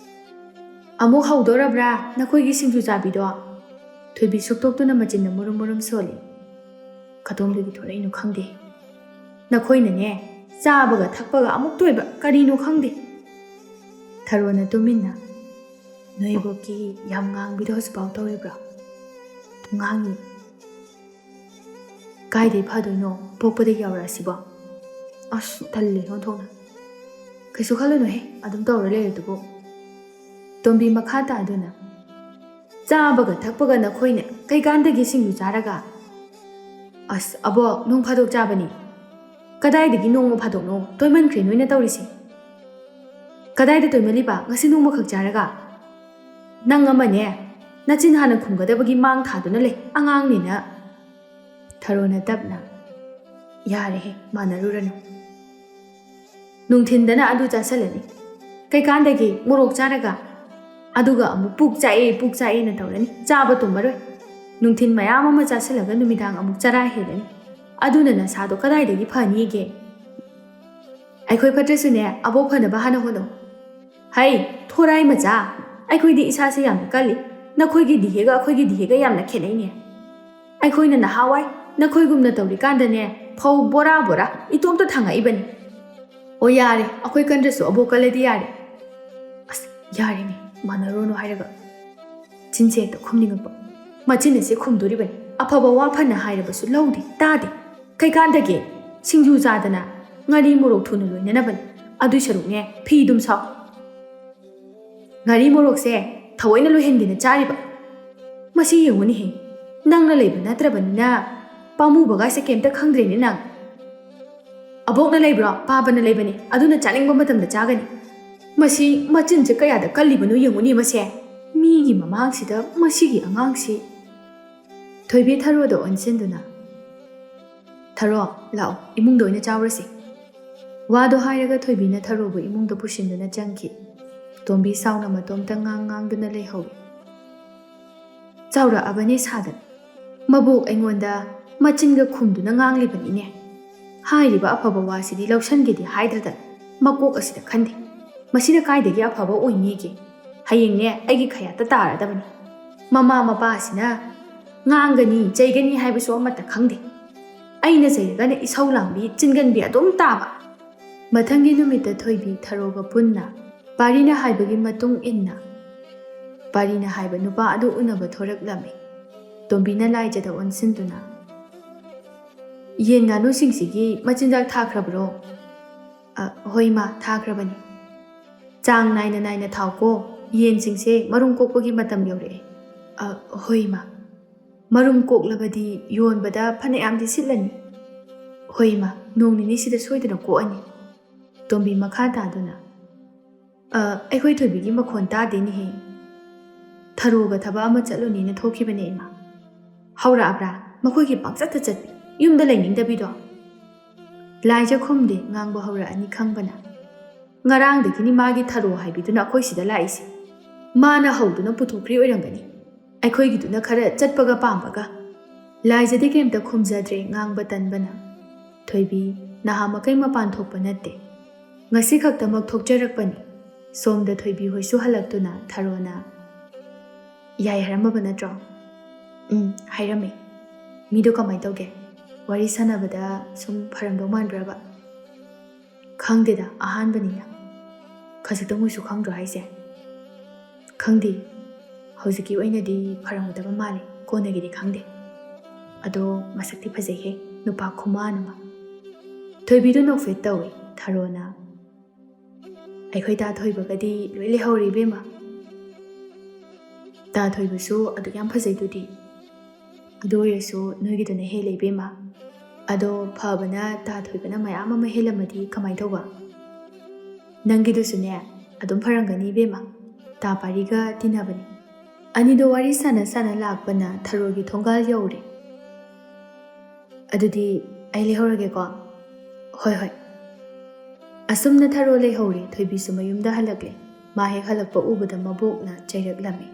S1: ꯑꯃꯨꯛ ꯍꯧꯗꯣꯔꯕ꯭ꯔꯥ ꯅꯈꯣꯏꯒꯤ ꯁꯤꯡꯖꯨ ꯆꯥꯕꯤꯗꯣ? ꯊꯣꯏꯕꯤ ꯁꯨꯛꯇꯣꯛꯇꯨꯅ ꯃꯆꯤꯟꯅ ꯃꯨꯔꯨꯝ ꯃꯨꯔꯨꯝ ꯁꯣꯜꯂꯤ꯫ ꯀꯗꯣꯝꯗꯒꯤ ꯊꯣꯔꯛꯏꯅꯣ ꯈꯪꯗꯦ꯫ ꯅꯈꯣꯏꯅꯅꯦ ꯆꯥꯕꯒ ꯊꯛꯄꯒ ꯑꯃꯨꯛ ꯇꯣꯏꯕ ꯀꯔꯤꯅꯣ ꯈꯪꯗꯦ꯫ ꯊꯔꯣꯅ ꯇꯨꯃꯤꯟꯅ ꯅꯣꯏ ꯕꯣꯛꯀꯤ ꯌꯥꯝ ꯉꯥꯡꯕꯤꯗꯣ ꯍꯧꯖꯤꯛꯐꯥꯎ ꯇꯧꯔꯤꯕ꯭ꯔꯣ? ꯉꯥꯡꯉꯤ꯫ ꯀꯥꯏꯗꯩ ꯐꯗꯣꯏꯅꯣ ꯄꯣꯛꯄꯗꯒꯤ ꯌꯥꯎꯔꯛꯑꯁꯤꯕꯣ? ꯑꯁ ꯇꯜꯂꯦ ꯑꯣꯟꯊꯣꯛꯅ꯫ ꯀꯩꯁꯨ ꯈꯜꯂꯨꯅꯨꯍꯦ ꯑꯗꯨꯝ ꯇꯧꯔ ꯂꯩꯔꯗꯨꯕꯨ꯫ ꯇꯣꯝꯕꯤ ꯃꯈꯥ ꯇꯥꯗꯨꯅ ꯆꯥꯕꯒ ꯊꯛꯄꯒ ꯅꯈꯣꯏꯅ ꯀꯩꯀꯥꯟꯗꯒꯤ ꯁꯤꯡꯖꯨ ꯆꯥꯔꯒ? ꯑꯁ ꯑꯕꯣꯛ ꯅꯣꯡ ꯐꯥꯗꯣꯛ ꯆꯥꯕꯅꯤ꯫ ꯀꯗꯥꯏꯗꯒꯤ ꯅꯣꯡꯃ ꯐꯥꯗꯣꯛꯅꯣ ꯇꯣꯏꯃꯟꯈ꯭ꯔꯦ ꯅꯣꯏꯅ ꯇꯧꯔꯤꯁꯤ꯫ ꯀꯗꯥꯏꯗ ꯇꯣꯏꯃꯜꯂꯤꯕ ꯉꯁꯤ ꯅꯣꯡꯃꯈꯛ ꯆꯥꯔꯒ? ꯅꯪ ꯑꯃꯅꯦ ꯅꯆꯤꯟ ꯍꯥꯟꯅ ꯈꯨꯝꯒꯗꯕꯒꯤ ꯃꯥꯡ ꯊꯥꯗꯨꯅ ꯂꯩ ꯑꯉꯥꯡꯅꯤꯅ꯫ ꯊꯔꯣꯅ ꯇꯞꯅ ꯌꯥꯔꯦꯍꯦ ꯃꯥꯟꯅꯔꯨꯔꯅꯨ꯫ ꯅꯨꯡꯊꯤꯟꯗꯅ ꯑꯗꯨ ꯆꯥꯁꯜꯂꯅꯤ, ꯀꯩꯀꯥꯟꯗꯒꯤ ꯃꯣꯔꯣꯛ ꯆꯥꯔꯒ, ꯑꯗꯨꯒ ꯑꯃꯨꯛ ꯄꯨꯛ ꯆꯥꯛꯑꯦꯅ ꯇꯧꯔꯅꯤ, ꯆꯥꯕ ꯇꯨꯝꯃꯔꯣꯏ꯫ ꯅꯨꯡꯊꯤꯟ ꯃꯌꯥꯝ ꯑꯃ ꯆꯥꯁꯜꯂꯒ ꯅꯨꯃꯤꯗꯥꯡ ꯑꯃꯨꯛ ꯆꯔꯥ ꯍꯦꯜꯂꯅꯤ, ꯑꯗꯨꯅ ꯅꯁꯥꯗꯣ ꯀꯗꯥꯏꯗꯒꯤ ꯐꯅꯤꯒꯦ? ꯑꯩꯈꯣꯏ ꯐꯠꯇ꯭ꯔꯁꯨꯅꯦ ꯑꯕꯣꯛ ꯐꯅꯕ ꯍꯥꯟꯅ ꯍꯣꯠꯅꯧ꯫ ꯍꯩ ꯊꯣꯔꯥꯏ ꯃꯆꯥ, ꯑꯩꯈꯣꯏꯗꯤ ꯏꯁꯥꯁꯦ ꯌꯥꯝꯅ ꯀꯜꯂꯤ, ꯅꯈꯣꯏꯒꯤ ꯗꯤꯍꯦꯒ ꯑꯩꯈꯣꯏꯒꯤ ꯗꯤꯍꯦꯒ ꯌꯥꯝꯅ ꯈꯦꯠꯅꯩꯅꯦ꯫ ꯑꯩꯈꯣꯏꯅ ꯅꯍꯥꯟꯋꯥꯏ ꯅꯈꯣꯏꯒꯨꯝꯅ ꯇꯧꯔꯤꯀꯥꯟꯗꯅꯦ ꯐꯧ ꯕꯣꯔꯥ ꯏꯇꯣꯝꯇ ꯊꯥꯡꯉꯛꯏꯕꯅꯤ꯫ ꯑꯣ ꯌꯥꯔꯦ ꯑꯩꯈꯣꯏ ꯀꯟꯗ꯭ꯔꯁꯨ ꯑꯕꯣꯛ ꯀꯜꯂꯗꯤ ꯌꯥꯔꯦ꯫ ꯑꯁ ꯌꯥꯔꯦꯅꯦ ꯃꯥꯟꯅꯔꯨꯔꯅꯨ ꯍꯥꯏꯔꯒ꯫ ꯆꯤꯟꯁꯦ ꯍꯦꯛꯇ ꯈꯨꯝꯅꯤꯡꯉꯛꯄ, ꯃꯆꯤꯟ ꯑꯁꯦ ꯈꯨꯝꯗꯣꯔꯤꯕꯅꯤ, ꯑꯐꯕ ꯋꯥ ꯐꯅ ꯍꯥꯏꯔꯕꯁꯨ ꯂꯧꯗꯦ ꯇꯥꯗꯦ꯫ ꯀꯩꯀꯥꯟꯗꯒꯤ ꯁꯤꯡꯖꯨ ꯆꯥꯗꯅ ꯉꯥꯔꯤ ꯃꯣꯔꯣꯛ ꯊꯨꯅ ꯂꯣꯏꯅꯅꯕꯅꯤ, ꯑꯗꯨꯏ ꯁꯔꯨꯛꯅꯦ ꯐꯤ ꯑꯗꯨꯝ ꯁꯥꯎ꯫ ꯉꯥꯔꯤ ꯃꯣꯔꯣꯛꯁꯦ ꯊꯑꯣꯏꯅ ꯂꯣꯏꯍꯟꯒꯦꯅ ꯆꯥꯔꯤꯕ꯫ ꯃꯁꯤ ꯌꯦꯡꯉꯨꯅꯤꯍꯦ, ꯅꯪꯅ ꯂꯩꯕ ꯅꯠꯇ꯭ꯔꯕꯅꯤꯅ ꯄꯥꯝꯃꯨꯕꯒꯥꯏꯁꯦ ꯀꯩꯝꯇ ꯈꯪꯗ꯭ꯔꯦꯅꯦ ꯅꯪ꯫ ꯑꯕꯣꯛꯅ ꯂꯩꯕ꯭ꯔꯣ? ꯄꯥꯕꯅ ꯂꯩꯕꯅꯤ, ꯑꯗꯨꯅ ꯆꯥꯅꯤꯡꯕ ꯃꯇꯝꯗ ꯆꯥꯒꯅꯤ꯫ ꯃꯁꯤ ꯃꯆꯤꯟꯁꯦ ꯀꯌꯥꯗ ꯀꯜꯂꯤꯕꯅꯣ ꯌꯦꯡꯉꯨꯅꯤ ꯃꯁꯦ, ꯃꯤꯒꯤ ꯃꯃꯥꯡꯁꯤꯗ ꯃꯁꯤꯒꯤ ꯑꯉꯥꯡꯁꯤ꯫ ꯊꯣꯏꯕꯤ ꯊꯔꯣꯗ ꯑꯣꯟꯁꯤꯟꯗꯨꯅ ꯊꯔꯣ ꯂꯥꯛꯑꯣ ꯏꯃꯨꯡꯗ ꯑꯣꯏꯅ ꯆꯥꯎꯔꯁꯤ꯫ ꯋꯥꯗꯣ ꯍꯥꯏꯔꯒ ꯊꯣꯏꯕꯤꯅ ꯊꯔꯣꯕꯨ ꯏꯃꯨꯡꯗ ꯄꯨꯁꯤꯟꯗꯨꯅ ꯆꯪꯈꯤ꯫ ꯇꯣꯝꯕꯤ ꯁꯥꯎꯅ ꯃꯇꯣꯝꯇ ꯉꯥꯡꯗꯨꯅ ꯂꯩꯍꯧꯏ꯫ ꯆꯥꯎꯔꯛꯑꯕꯅꯤ ꯁꯥꯗꯅ ꯃꯕꯣꯛ ꯑꯩꯉꯣꯟꯗ ꯃꯆꯤꯟꯒ ꯈꯨꯝꯗꯨꯅ ꯉꯥꯡꯂꯤꯕꯅꯤꯅꯦ꯫ ꯍꯥꯏꯔꯤꯕ ꯑꯐꯕ ꯋꯥꯁꯤꯗꯤ ꯂꯧꯁꯟꯒꯦꯗꯤ ꯍꯥꯏꯗ꯭ꯔꯗꯅ ꯃꯀꯣꯛ ꯑꯁꯤꯗ ꯈꯟꯗꯦ꯫ ꯃꯁꯤꯗ ꯀꯥꯏꯗꯒꯤ ꯑꯐꯕ ꯑꯣꯏꯅꯤꯒꯦ? ꯍꯌꯦꯡꯅꯦ ꯑꯩꯒꯤ ꯈꯌꯥꯠꯇ ꯇꯥꯔꯗꯕꯅꯤ꯫ ꯃꯃꯥ ꯃꯄꯥꯁꯤꯅ ꯉꯥꯡꯒꯅꯤ ꯆꯩꯒꯅꯤ ꯍꯥꯏꯕꯁꯨ ꯑꯃꯠꯇ ꯈꯪꯗꯦ꯫ ꯑꯩꯅ ꯆꯩꯔꯒꯅ ꯏꯁꯧ ꯂꯥꯡꯕꯤ ꯆꯤꯟꯒꯟꯕꯤ ꯑꯗꯨꯝ ꯇꯥꯕ꯫ ꯃꯊꯪꯒꯤ ꯅꯨꯃꯤꯠꯇ ꯊꯣꯏꯕꯤ ꯊꯔꯣꯒ ꯄꯨꯟꯅ ꯄꯥꯔꯤꯅ ꯍꯥꯏꯕꯒꯤ ꯃꯇꯨꯡ ꯏꯟꯅ ꯄꯥꯔꯤꯅ ꯍꯥꯏꯕ ꯅꯨꯄꯥ ꯑꯗꯨ ꯎꯅꯕ ꯊꯣꯔꯛꯂꯝꯃꯤ꯫ ꯇꯣꯝꯕꯤꯅ ꯂꯥꯏꯖꯗ ꯑꯣꯟꯁꯤꯟꯗꯨꯅ ꯌꯦꯟ ꯉꯥꯅꯨꯁꯤꯡꯁꯤꯒꯤ ꯃꯆꯤꯟꯖꯥꯛ ꯊꯥꯈ꯭ꯔꯕ꯭ꯔꯣ? ꯍꯣꯏ ꯃꯥ ꯊꯥꯈ꯭ꯔꯕꯅꯤ꯫ ꯆꯥꯡ ꯅꯥꯏꯅ ꯊꯥꯎꯀꯣ, ꯌꯦꯟꯁꯤꯡꯁꯦ ꯃꯔꯨꯝ ꯀꯣꯛꯄꯒꯤ ꯃꯇꯝ ꯌꯧꯔꯛꯑꯦ꯫ ꯍꯣꯏ ꯃꯥ꯫ ꯃꯔꯨꯝ ꯀꯣꯛꯂꯕꯗꯤ ꯌꯣꯟꯕꯗ ꯐꯅꯌꯥꯝꯗꯤ ꯁꯤꯠꯂꯅꯤ꯫ ꯍꯣꯏ ꯃꯥ, ꯅꯣꯡ ꯅꯤꯅꯤꯁꯤꯗ ꯁꯣꯏꯗꯅ ꯀꯣꯛꯑꯅꯤ꯫ ꯇꯣꯝꯕꯤ ꯃꯈꯥ ꯇꯥꯗꯨꯅ ꯑꯩꯈꯣꯏ ꯊꯣꯏꯕꯤꯒꯤ ꯃꯈꯣꯟ ꯇꯥꯗꯦꯅꯦꯍꯦ꯫ ꯊꯔꯣꯒ ꯊꯕꯛ ꯑꯃ ꯆꯠꯂꯨꯅꯤꯅ ꯊꯣꯛꯈꯤꯕꯅꯦ ꯏꯃꯥ꯫ ꯍꯧꯔꯛꯑꯕ꯭ꯔꯥ ꯃꯈꯣꯏꯒꯤ ꯄꯪꯆꯠꯇ ꯆꯠꯄꯤ, ꯌꯨꯝꯗ ꯂꯩꯅꯤꯡꯗꯕꯤꯗꯣ? ꯂꯥꯏꯖ ꯈꯨꯝꯗꯦ ꯉꯥꯡꯕ ꯍꯧꯔꯛꯑꯅꯤ ꯈꯪꯕꯅ꯫ ꯉꯔꯥꯡꯗꯒꯤꯅꯤ ꯃꯥꯒꯤ ꯊꯔꯣ ꯍꯥꯏꯕꯤꯗꯨꯅ ꯑꯩꯈꯣꯏ ꯁꯤꯗ ꯂꯥꯛꯏꯁꯦ꯫ ꯃꯥꯅ ꯍꯧꯗꯨꯅ ꯄꯨꯊꯣꯛꯈ꯭ꯔꯤ ꯑꯣꯏꯔꯝꯒꯅꯤ, ꯑꯩꯈꯣꯏꯒꯤꯗꯨꯅ ꯈꯔ ꯆꯠꯄꯒ ꯄꯥꯝꯕꯒ꯫ ꯂꯥꯏꯖꯗꯤ ꯀꯩꯝꯇ ꯈꯨꯝꯖꯗ꯭ꯔꯦ ꯉꯥꯡꯕ ꯇꯟꯕꯅ꯫ ꯊꯣꯏꯕꯤ ꯅꯍꯥꯃꯈꯩ ꯃꯄꯥꯟ ꯊꯣꯛꯄ ꯅꯠꯇꯦ, ꯉꯁꯤ ꯈꯛꯇꯃꯛ ꯊꯣꯛꯆꯔꯛꯄꯅꯤ꯫ ꯁꯣꯝꯗ ꯊꯣꯏꯕꯤ ꯍꯣꯏꯁꯨ ꯍꯜꯂꯛꯇꯨꯅ ꯊꯔꯣꯅ ꯌꯥꯏ ꯍꯥꯏꯔꯝꯃꯕ ꯅꯠꯇ꯭ꯔꯣ? ꯍꯥꯏꯔꯝꯃꯦ꯫ ꯃꯤꯗꯣ ꯀꯃꯥꯏ ꯇꯧꯒꯦ? ꯋꯥꯔꯤ ꯁꯥꯟꯅꯕꯗ ꯁꯨꯝ ꯐꯔꯝꯗꯧ ꯃꯥꯟꯕ꯭ꯔꯕ? ꯈꯪꯗꯦꯗ ꯑꯍꯥꯟꯕꯅꯤꯅ꯫ ꯈꯖꯤꯛꯇꯪ ꯑꯣꯏꯁꯨ ꯈꯪꯗ꯭ꯔꯣ ꯍꯥꯏꯁꯦ? ꯈꯪꯗꯦ, ꯍꯧꯖꯤꯛꯀꯤ ꯑꯣꯏꯅꯗꯤ ꯐꯔꯝꯒꯗꯕ ꯃꯥꯜꯂꯦ, ꯀꯣꯟꯅꯒꯤꯗꯤ ꯈꯪꯗꯦ꯫ ꯑꯗꯣ ꯃꯁꯛꯇꯤ ꯐꯖꯩꯍꯦ, ꯅꯨꯄꯥ ꯈꯨꯃꯥꯟ ꯑꯃ꯫ ꯊꯣꯏꯕꯤꯗꯨ ꯅꯣꯛꯐꯦꯠ ꯇꯧꯏ꯫ ꯊꯔꯣꯅ ꯑꯩꯈꯣꯏ ꯇꯥ ꯊꯣꯏꯕꯒꯗꯤ ꯂꯣꯏ ꯂꯩꯍꯧꯔꯦ ꯏꯕꯦꯝꯃ꯫ ꯇꯥ ꯊꯣꯏꯕꯁꯨ ꯑꯗꯨꯛ ꯌꯥꯝ ꯐꯖꯩꯗꯨꯗꯤ꯫ ꯑꯗꯨ ꯑꯣꯏꯔꯁꯨ ꯅꯣꯏꯒꯤꯗꯨꯅ ꯍꯦꯜꯂꯦ ꯏꯕꯦꯝꯃ꯫ ꯑꯗꯣ ꯐꯕꯅ ꯇꯥ ꯊꯣꯏꯕꯅ ꯃꯌꯥꯝ ꯑꯃ ꯍꯦꯜꯂꯝꯃꯗꯤ ꯀꯃꯥꯏꯅ ꯇꯧꯕ? ꯅꯪꯒꯤꯗꯨꯁꯨꯅꯦ ꯑꯗꯨꯝ ꯐꯔꯝꯒꯅꯤ ꯏꯕꯦꯝꯃ, ꯇꯥ ꯄꯥꯔꯤꯒ ꯇꯤꯟꯅꯕꯅꯤ꯫ ꯑꯅꯤꯗꯣ ꯋꯥꯔꯤ ꯁꯥꯟꯅ ꯁꯥꯟꯅ ꯂꯥꯛꯄꯅ ꯊꯔꯣꯒꯤ ꯊꯣꯡꯒꯥꯜ ꯌꯧꯔꯦ꯫ ꯑꯗꯨꯗꯤ ꯑꯩ ꯂꯩꯍꯧꯔꯒꯦꯀꯣ? ꯍꯣꯏ ꯍꯣꯏ꯫ ꯑꯁꯨꯝꯅ ꯊꯔꯣ ꯂꯩꯍꯧꯔꯦ꯫ ꯊꯣꯏꯕꯤꯁꯨ ꯃꯌꯨꯝꯗ ꯍꯜꯂꯛꯂꯦ꯫ ꯃꯥ ꯍꯦꯛ ꯍꯜꯂꯛꯄ ꯎꯕꯗ ꯃꯕꯣꯛꯅ ꯆꯩꯔꯛꯂꯝꯃꯤ꯫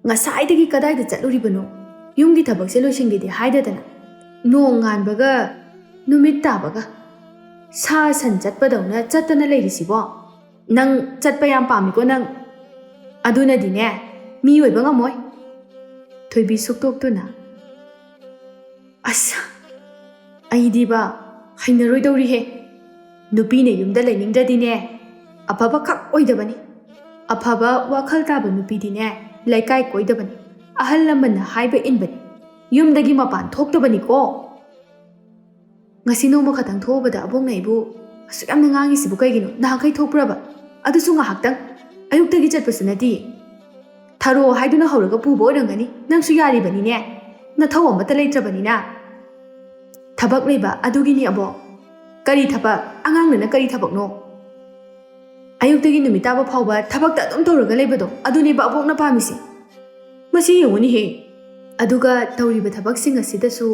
S1: ꯉꯁꯥꯏꯗꯒꯤ ꯀꯗꯥꯏꯗ ꯆꯠꯂꯨꯔꯤꯕꯅꯣ? ꯌꯨꯝꯒꯤ ꯊꯕꯛꯁꯦ ꯂꯣꯏꯁꯤꯟꯒꯦꯗꯤ ꯍꯥꯏꯗꯗꯅ ꯅꯣꯡ ꯉꯥꯟꯕꯒ ꯅꯨꯃꯤꯠ ꯇꯥꯕꯒ ꯁꯥ ꯁꯟ ꯆꯠꯄꯗꯧꯅ ꯆꯠꯇꯅ ꯂꯩꯔꯤꯁꯤꯕꯣ? ꯅꯪ ꯆꯠꯄ ꯌꯥꯝ ꯄꯥꯝꯃꯤꯀꯣ ꯅꯪ? ꯑꯗꯨꯅꯗꯤꯅꯦ ꯃꯤ ꯑꯣꯏꯕ ꯉꯝꯃꯣꯏ꯫ ꯊꯣꯏꯕꯤ ꯁꯨꯛꯇꯣꯛꯇꯨꯅ ꯑꯁ ꯑꯩꯗꯤꯕ ꯍꯩꯅꯔꯣꯏꯗꯧꯔꯤꯍꯦ꯫ ꯅꯨꯄꯤꯅ ꯌꯨꯝꯗ ꯂꯩꯅꯤꯡꯗ꯭ꯔꯗꯤꯅꯦ ꯑꯐꯕ ꯈꯛ ꯑꯣꯏꯗꯕꯅꯤ꯫ ꯑꯐꯕ ꯋꯥꯈꯜ ꯇꯥꯕ ꯅꯨꯄꯤꯗꯤꯅꯦ ꯂꯩꯀꯥꯏ ꯀꯣꯏꯗꯕꯅꯤ, ꯑꯍꯜ ꯂꯃꯟꯅ ꯍꯥꯏꯕ ꯏꯟꯕꯅꯤ, ꯌꯨꯝꯗꯒꯤ ꯃꯄꯥꯟ ꯊꯣꯛꯇꯕꯅꯤꯀꯣ꯫ ꯉꯁꯤ ꯅꯣꯡꯃ ꯈꯛꯇꯪ ꯊꯣꯛꯎꯕꯗ ꯑꯕꯣꯛꯅ ꯑꯩꯕꯨ ꯑꯁꯨꯛ ꯌꯥꯝꯅ ꯉꯥꯡꯉꯤꯁꯤꯕꯨ ꯀꯩꯒꯤꯅꯣ? ꯅꯍꯥꯟꯈꯩ ꯊꯣꯛꯄ꯭ꯔꯕ? ꯑꯗꯨꯁꯨ ꯉꯥꯏꯍꯥꯛꯇꯪ, ꯑꯌꯨꯛꯇꯒꯤ ꯆꯠꯄꯁꯨ ꯅꯠꯇꯦ꯫ ꯊꯔꯣ ꯍꯥꯏꯗꯨꯅ ꯍꯧꯔꯒ ꯄꯨꯕ ꯑꯣꯏꯔꯝꯒꯅꯤ꯫ ꯅꯪꯁꯨ ꯌꯥꯔꯤꯕꯅꯤꯅꯦ, ꯅꯊꯧ ꯑꯃꯠꯇ ꯂꯩꯇ꯭ꯔꯕꯅꯤꯅ꯫ ꯊꯕꯛ ꯂꯩꯕ ꯑꯗꯨꯒꯤꯅꯤ ꯑꯕꯣꯛ꯫ ꯀꯔꯤ ꯊꯕꯛ? ꯑꯉꯥꯡꯅꯅ ꯀꯔꯤ ꯊꯕꯛꯅꯣ? ꯑꯌꯨꯛꯇꯒꯤ ꯅꯨꯃꯤꯠ ꯇꯥꯕ ꯐꯥꯎꯕ ꯊꯕꯛꯇ ꯑꯗꯨꯝ ꯇꯧꯔꯒ ꯂꯩꯕꯗꯣ, ꯑꯗꯨꯅꯦꯕ ꯑꯕꯣꯛꯅ ꯄꯥꯝꯃꯤꯁꯦ꯫ ꯃꯁꯤ ꯌꯦꯡꯉꯨꯅꯤꯍꯦ꯫ ꯑꯗꯨꯒ ꯇꯧꯔꯤꯕ ꯊꯕꯛꯁꯤꯡ ꯑꯁꯤꯗꯁꯨ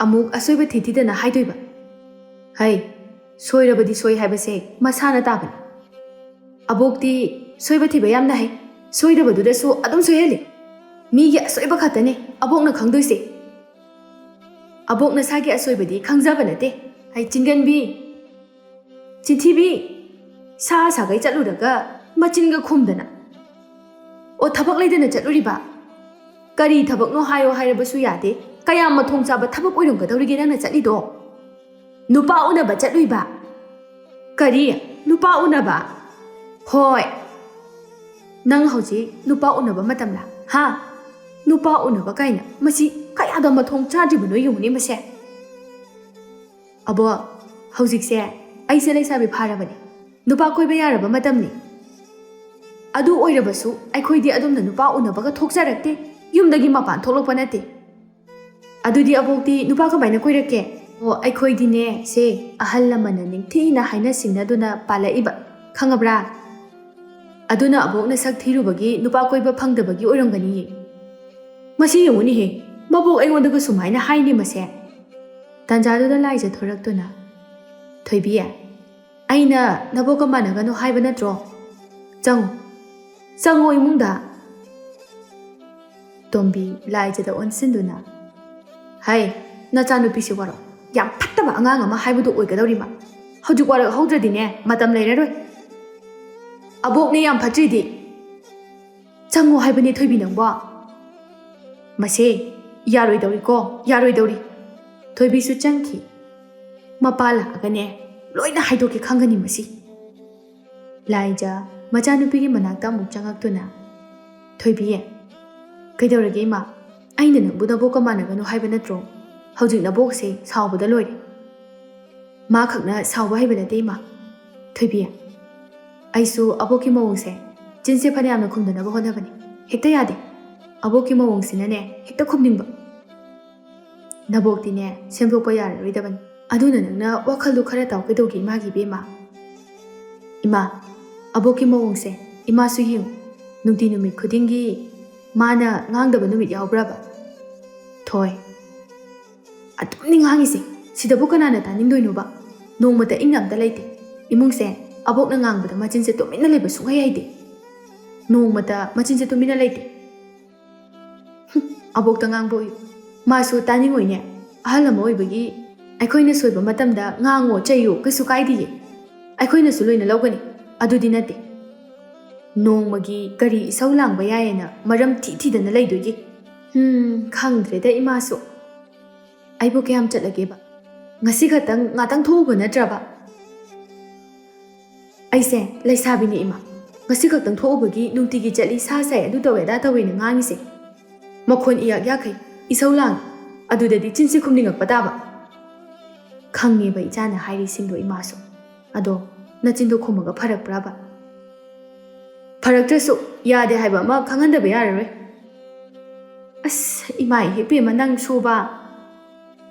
S1: ꯑꯃꯨꯛ ꯑꯁꯣꯏꯕ ꯊꯤꯗꯅ ꯍꯥꯏꯗꯣꯏꯕ꯫ ꯍꯩ, ꯁꯣꯏꯔꯕꯗꯤ ꯁꯣꯏ ꯍꯥꯏꯕꯁꯦ ꯃꯁꯥꯅ ꯇꯥꯕꯅꯤ꯫ ꯑꯕꯣꯛꯇꯤ ꯁꯣꯏꯕ ꯊꯤꯕ ꯌꯥꯝꯅ ꯍꯩ, ꯁꯣꯏꯗꯕꯗꯨꯗꯁꯨ ꯑꯗꯨꯝ ꯁꯣꯏꯍꯜꯂꯤ꯫ ꯃꯤꯒꯤ ꯑꯁꯣꯏꯕ ꯈꯛꯇꯅꯦ ꯑꯕꯣꯛꯅ ꯈꯪꯗꯣꯏꯁꯦ꯫ ꯑꯕꯣꯛ ꯅꯁꯥꯒꯤ ꯑꯁꯣꯏꯕꯗꯤ ꯈꯪꯖꯕ ꯅꯠꯇꯦ꯫ ꯍꯩ ꯆꯤꯟꯒꯟꯕꯤ, ꯆꯤꯟꯊꯤꯕꯤ, ꯁꯥ ꯁꯥꯒꯩ ꯆꯠꯂꯨꯔꯒ ꯃꯆꯤꯟꯒ ꯈꯨꯝꯗꯅ꯫ ꯑꯣ ꯊꯕꯛ ꯂꯩꯗꯅ ꯆꯠꯂꯨꯔꯤꯕ? ꯀꯔꯤ ꯊꯕꯛꯅꯣ ꯍꯥꯏꯌꯣ ꯍꯥꯏꯔꯕꯁꯨ ꯌꯥꯗꯦ꯫ ꯀꯌꯥꯝ ꯃꯊꯣꯡ ꯆꯥꯕ ꯊꯕꯛ ꯑꯣꯏꯔꯝꯒꯗꯧꯔꯤꯒꯦ ꯅꯪꯅ ꯆꯠꯂꯤꯗꯣ? ꯅꯨꯄꯥ ꯎꯅꯕ ꯆꯠꯂꯨꯏꯕ? ꯀꯔꯤ? ꯅꯨꯄꯥ ꯎꯅꯕ? ꯍꯣꯏ꯫ ꯅꯪ ꯍꯧꯖꯤꯛ ꯅꯨꯄꯥ ꯎꯅꯕ ꯃꯇꯝꯂꯥ? ꯍꯥ? ꯅꯨꯄꯥ ꯎꯅꯕ ꯀꯥꯏꯅ ꯃꯁꯤ ꯀꯌꯥꯗ ꯃꯊꯣꯡ ꯆꯥꯗ꯭ꯔꯤꯕꯅꯣ ꯌꯦꯡꯉꯨꯅꯦ ꯃꯁꯦ꯫ ꯑꯕꯣꯛ, ꯍꯧꯖꯤꯛꯁꯦ ꯑꯩꯁꯦ ꯂꯩꯁꯥꯕꯤ ꯐꯥꯔꯕꯅꯤ, ꯅꯨꯄꯥ ꯀꯣꯏꯕ ꯌꯥꯔꯕ ꯃꯇꯝꯅꯤ꯫ ꯑꯗꯨ ꯑꯣꯏꯔꯕꯁꯨ ꯑꯩꯈꯣꯏꯗꯤ ꯑꯗꯨꯝꯅ ꯅꯨꯄꯥ ꯎꯅꯕꯒ ꯊꯣꯛꯆꯔꯛꯇꯦ, ꯌꯨꯝꯗꯒꯤ ꯃꯄꯥꯟ ꯊꯣꯛꯂꯛꯄ ꯅꯠꯇꯦ꯫ ꯑꯗꯨꯗꯤ ꯑꯕꯣꯛꯇꯤ ꯅꯨꯄꯥ ꯀꯃꯥꯏꯅ ꯀꯣꯏꯔꯛꯀꯦ? ꯑꯣ ꯑꯩꯈꯣꯏꯗꯤꯅꯦ ꯁꯦ ꯑꯍꯜ ꯂꯃꯟꯅ ꯅꯤꯡꯊꯤꯅ ꯍꯥꯏꯅ ꯁꯤꯡꯅꯗꯨꯅ ꯄꯥꯜꯂꯛꯏꯕ, ꯈꯪꯉꯕ꯭ꯔꯥ? ꯑꯗꯨꯅ ꯑꯕꯣꯛꯅ ꯁꯛ ꯊꯤꯔꯨꯕꯒꯤ ꯅꯨꯄా ꯀꯣꯏꯕ ꯐꯪꯗꯕꯒꯤ ꯑꯣꯏꯔꯝꯒꯅꯤꯌꯦ꯫ ꯃꯁꯤ ꯌꯦꯡꯉꯨꯅꯤꯍꯦ, ꯃꯕꯣꯛ ꯑꯩꯉꯣꯟꯗꯒ ꯁꯨꯃꯥꯏꯅ ꯍꯥꯏꯅꯤ ꯃꯁꯦ꯫ ꯇꯥꯟꯖꯥꯗꯨꯗ ꯂꯥꯏꯖ ꯊꯣꯔꯛꯇꯨꯅ ꯊꯣꯏꯕꯤ, ꯑꯩꯅ ꯅꯕꯣꯛꯀ ꯃꯥꯟꯅꯒꯅꯨ ꯍꯥꯏꯕ ꯅꯠꯇ꯭ꯔꯣ? ꯆꯪꯉꯣ, ꯆꯪꯉꯣ ꯏꯃꯨꯡꯗ꯫ ꯇꯣꯝꯕꯤ ꯂꯥꯏꯖꯗ ꯑꯣꯟꯁꯤꯟꯗꯨꯅ ꯍꯩ ꯅꯆꯥꯅꯨꯄꯤꯁꯤ ꯋꯥꯔꯛ ꯌꯥꯝ ꯐꯠꯇꯕ ꯑꯉꯥꯡ ꯑꯃ ꯍꯥꯏꯕꯗꯨ ꯑꯣꯏꯒꯗꯧꯔꯤꯕ꯫ ꯍꯧꯖꯤꯛ ꯋꯥꯔꯛ ꯍꯧꯗ꯭ꯔꯗꯤꯅꯦ ꯃꯇꯝ ꯂꯩꯔꯔꯣꯏ꯫ ꯑꯕꯣꯛꯅꯦ ꯌꯥꯝ ꯐꯠꯇ꯭ꯔꯤꯗꯤ꯫ ꯆꯪꯉꯣ ꯍꯥꯏꯕꯅꯦ ꯊꯣꯏꯕꯤ ꯅꯪꯕꯣ꯫ ꯃꯁꯦ ꯌꯥꯔꯣꯏꯗꯧꯔꯤꯀꯣ, ꯌꯥꯔꯣꯏꯗꯧꯔꯤ꯫ ꯊꯣꯏꯕꯤꯁꯨ ꯆꯪꯈꯤ꯫ ꯃꯄꯥ ꯂꯥꯛꯑꯒꯅꯦ ꯂꯣꯏꯅ ꯍꯥꯏꯗꯣꯛꯀꯦ ꯈꯪꯒꯅꯤ ꯃꯁꯤ꯫ ꯂꯥꯏꯖ ꯃꯆꯥꯅꯨꯄꯤꯒꯤ ꯃꯅꯥꯛꯇ ꯑꯃꯨꯛ ꯆꯪꯉꯛꯇꯨꯅ ꯊꯣꯏꯕꯤ, ꯀꯩꯗꯧꯔꯒꯦ ꯏꯃꯥ? ꯑꯩꯅ ꯅꯪꯕꯨ ꯅꯕꯣꯛꯀ ꯃꯥꯟꯅꯒꯅꯨ ꯍꯥꯏꯕ ꯅꯠꯇ꯭ꯔꯣ? ꯍꯧꯖꯤꯛ ꯅꯕꯣꯛꯁꯦ ꯁꯥꯎꯕꯗ ꯂꯣꯏꯔꯦ꯫ ꯃꯥ ꯈꯛꯅ ꯁꯥꯎꯕ ꯍꯩꯕ ꯅꯠꯇꯦ ꯏꯃꯥ꯫ ꯊꯣꯏꯕꯤ, ꯑꯩꯁꯨ ꯑꯕꯣꯛꯀꯤ ꯃꯑꯣꯡꯁꯦ ꯆꯤꯟꯁꯦ ꯐꯅꯌꯥꯝꯅ ꯈꯨꯝꯗꯅꯕ ꯍꯣꯠꯅꯕꯅꯤ, ꯍꯦꯛꯇ ꯌꯥꯗꯦ꯫ ꯑꯕꯣꯛꯀꯤ ꯃꯑꯣꯡꯁꯤꯅꯅꯦ ꯍꯦꯛꯇ ꯈꯨꯝꯅꯤꯡꯕ꯫ ꯅꯕꯣꯛꯇꯤꯅꯦ ꯁꯦꯝꯗꯣꯛꯄ ꯌꯥꯔꯔꯣꯏꯗꯕꯅꯤ꯫ ꯑꯗꯨꯅ ꯅꯪꯅ ꯋꯥꯈꯜꯗꯨ ꯈꯔ ꯇꯥꯎ ꯀꯩꯗꯧꯒꯦ ꯏꯃꯥꯒꯤ ꯏꯕꯦꯝꯃ? ꯏꯃꯥ, ꯑꯕꯣꯛꯀꯤ ꯃꯑꯣꯡꯁꯦ ꯏꯃꯥꯁꯨ ꯌꯦꯡꯉꯨ, ꯅꯨꯡꯇꯤ ꯅꯨꯃꯤꯠ ꯈꯨꯗꯤꯡꯒꯤ ꯃꯥꯅ ꯉꯥꯡꯗꯕ ꯅꯨꯃꯤꯠ ꯌꯥꯎꯕ꯭ꯔꯕ? ꯊꯣꯏ, ꯑꯗꯨꯝꯅꯤ ꯉꯥꯡꯉꯤꯁꯦ, ꯁꯤꯗꯕꯨ ꯀꯅꯥꯅ ꯇꯥꯅꯤꯡꯗꯣꯏꯅꯣꯕ? ꯅꯣꯡꯃꯇ ꯏꯪꯅ ꯑꯝꯇ ꯂꯩꯇꯦ꯫ ꯏꯃꯨꯡꯁꯦ ꯑꯕꯣꯛꯅ ꯉꯥꯡꯕꯗ ꯃꯆꯤꯟꯁꯦ ꯇꯨꯃꯤꯟꯅ ꯂꯩꯕ ꯁꯨꯡꯍꯩ ꯍꯩꯇꯦ꯫ ꯅꯣꯡꯃꯇ ꯃꯆꯤꯟꯁꯦ ꯇꯨꯃꯤꯟꯅ ꯂꯩꯇꯦ꯫ ꯑꯕꯣꯛꯇ ꯉꯥꯡꯕ ꯑꯣꯏꯌꯨ, ꯃꯥꯁꯨ ꯇꯥꯅꯤꯡꯉꯣꯏꯅꯦ꯫ ꯑꯍꯜ ꯑꯃ ꯑꯣꯏꯕꯒꯤ ꯑꯩꯈꯣꯏꯅ ꯁꯣꯏꯕ ꯃꯇꯝꯗ ꯉꯥꯡꯉꯣ ꯆꯩꯌꯨ ꯀꯩꯁꯨ ꯀꯥꯏꯗꯤꯌꯦ, ꯑꯩꯈꯣꯏꯅꯁꯨ ꯂꯣꯏꯅ ꯂꯧꯒꯅꯤ꯫ ꯑꯗꯨꯗꯤ ꯅꯠꯇꯦ, ꯅꯣꯡꯃꯒꯤ ꯀꯔꯤ ꯏꯁꯧ ꯂꯥꯡꯕ ꯌꯥꯏꯌꯦꯅ ꯃꯔꯝ ꯊꯤꯗꯅ ꯂꯩꯗꯣꯏꯒꯤ? ꯈꯪꯗ꯭ꯔꯦꯗ ꯏꯃꯥꯁꯨ꯫ ꯑꯩꯕꯨ ꯀꯌꯥꯝ ꯆꯠꯂꯒꯦꯕ? ꯉꯁꯤ ꯈꯛꯇꯪ ꯉꯥꯛꯇꯪ ꯊꯣꯛꯎꯕ ꯅꯠꯇ꯭ꯔꯕ? ꯑꯩꯁꯦ ꯂꯩꯁꯥꯕꯤꯅꯤ ꯏꯃꯥ, ꯉꯁꯤ ꯈꯛꯇꯪ ꯊꯣꯛꯎꯕꯒꯤ ꯅꯨꯡꯇꯤꯒꯤ ꯆꯠꯂꯤ ꯁꯥ ꯁꯥꯏ ꯑꯗꯨ ꯇꯧꯋꯦ ꯑꯗꯥ ꯇꯧꯋꯦꯅ ꯉꯥꯡꯉꯤꯁꯦ? ꯃꯈꯣꯟ ꯏꯌꯥꯛ ꯌꯥꯛꯈꯩ, ꯏꯁꯧ ꯂꯥꯡꯉꯤ, ꯑꯗꯨꯗꯗꯤ ꯆꯤꯟꯁꯤ ꯈꯨꯝꯅꯤꯡꯉꯛꯄ ꯇꯥꯕ꯫ ꯈꯪꯉꯦꯕ ꯏꯆꯥꯅ ꯍꯥꯏꯔꯤꯁꯤꯡꯗꯣ ꯏꯃꯥꯁꯨ, ꯑꯗꯣ ꯅꯆꯤꯟꯗꯣ ꯈꯨꯝꯃꯒ ꯐꯔꯛꯄ꯭ꯔꯕ? ꯐꯔꯛꯇ꯭ꯔꯁꯨ ꯌꯥꯗꯦ ꯍꯥꯏꯕ ꯑꯃ ꯈꯪꯍꯟꯗꯕ ꯌꯥꯔꯔꯣꯏ꯫ ꯑꯁ ꯏꯃꯥ ꯏꯕꯦꯝꯃ ꯅꯪ ꯁꯨꯕ,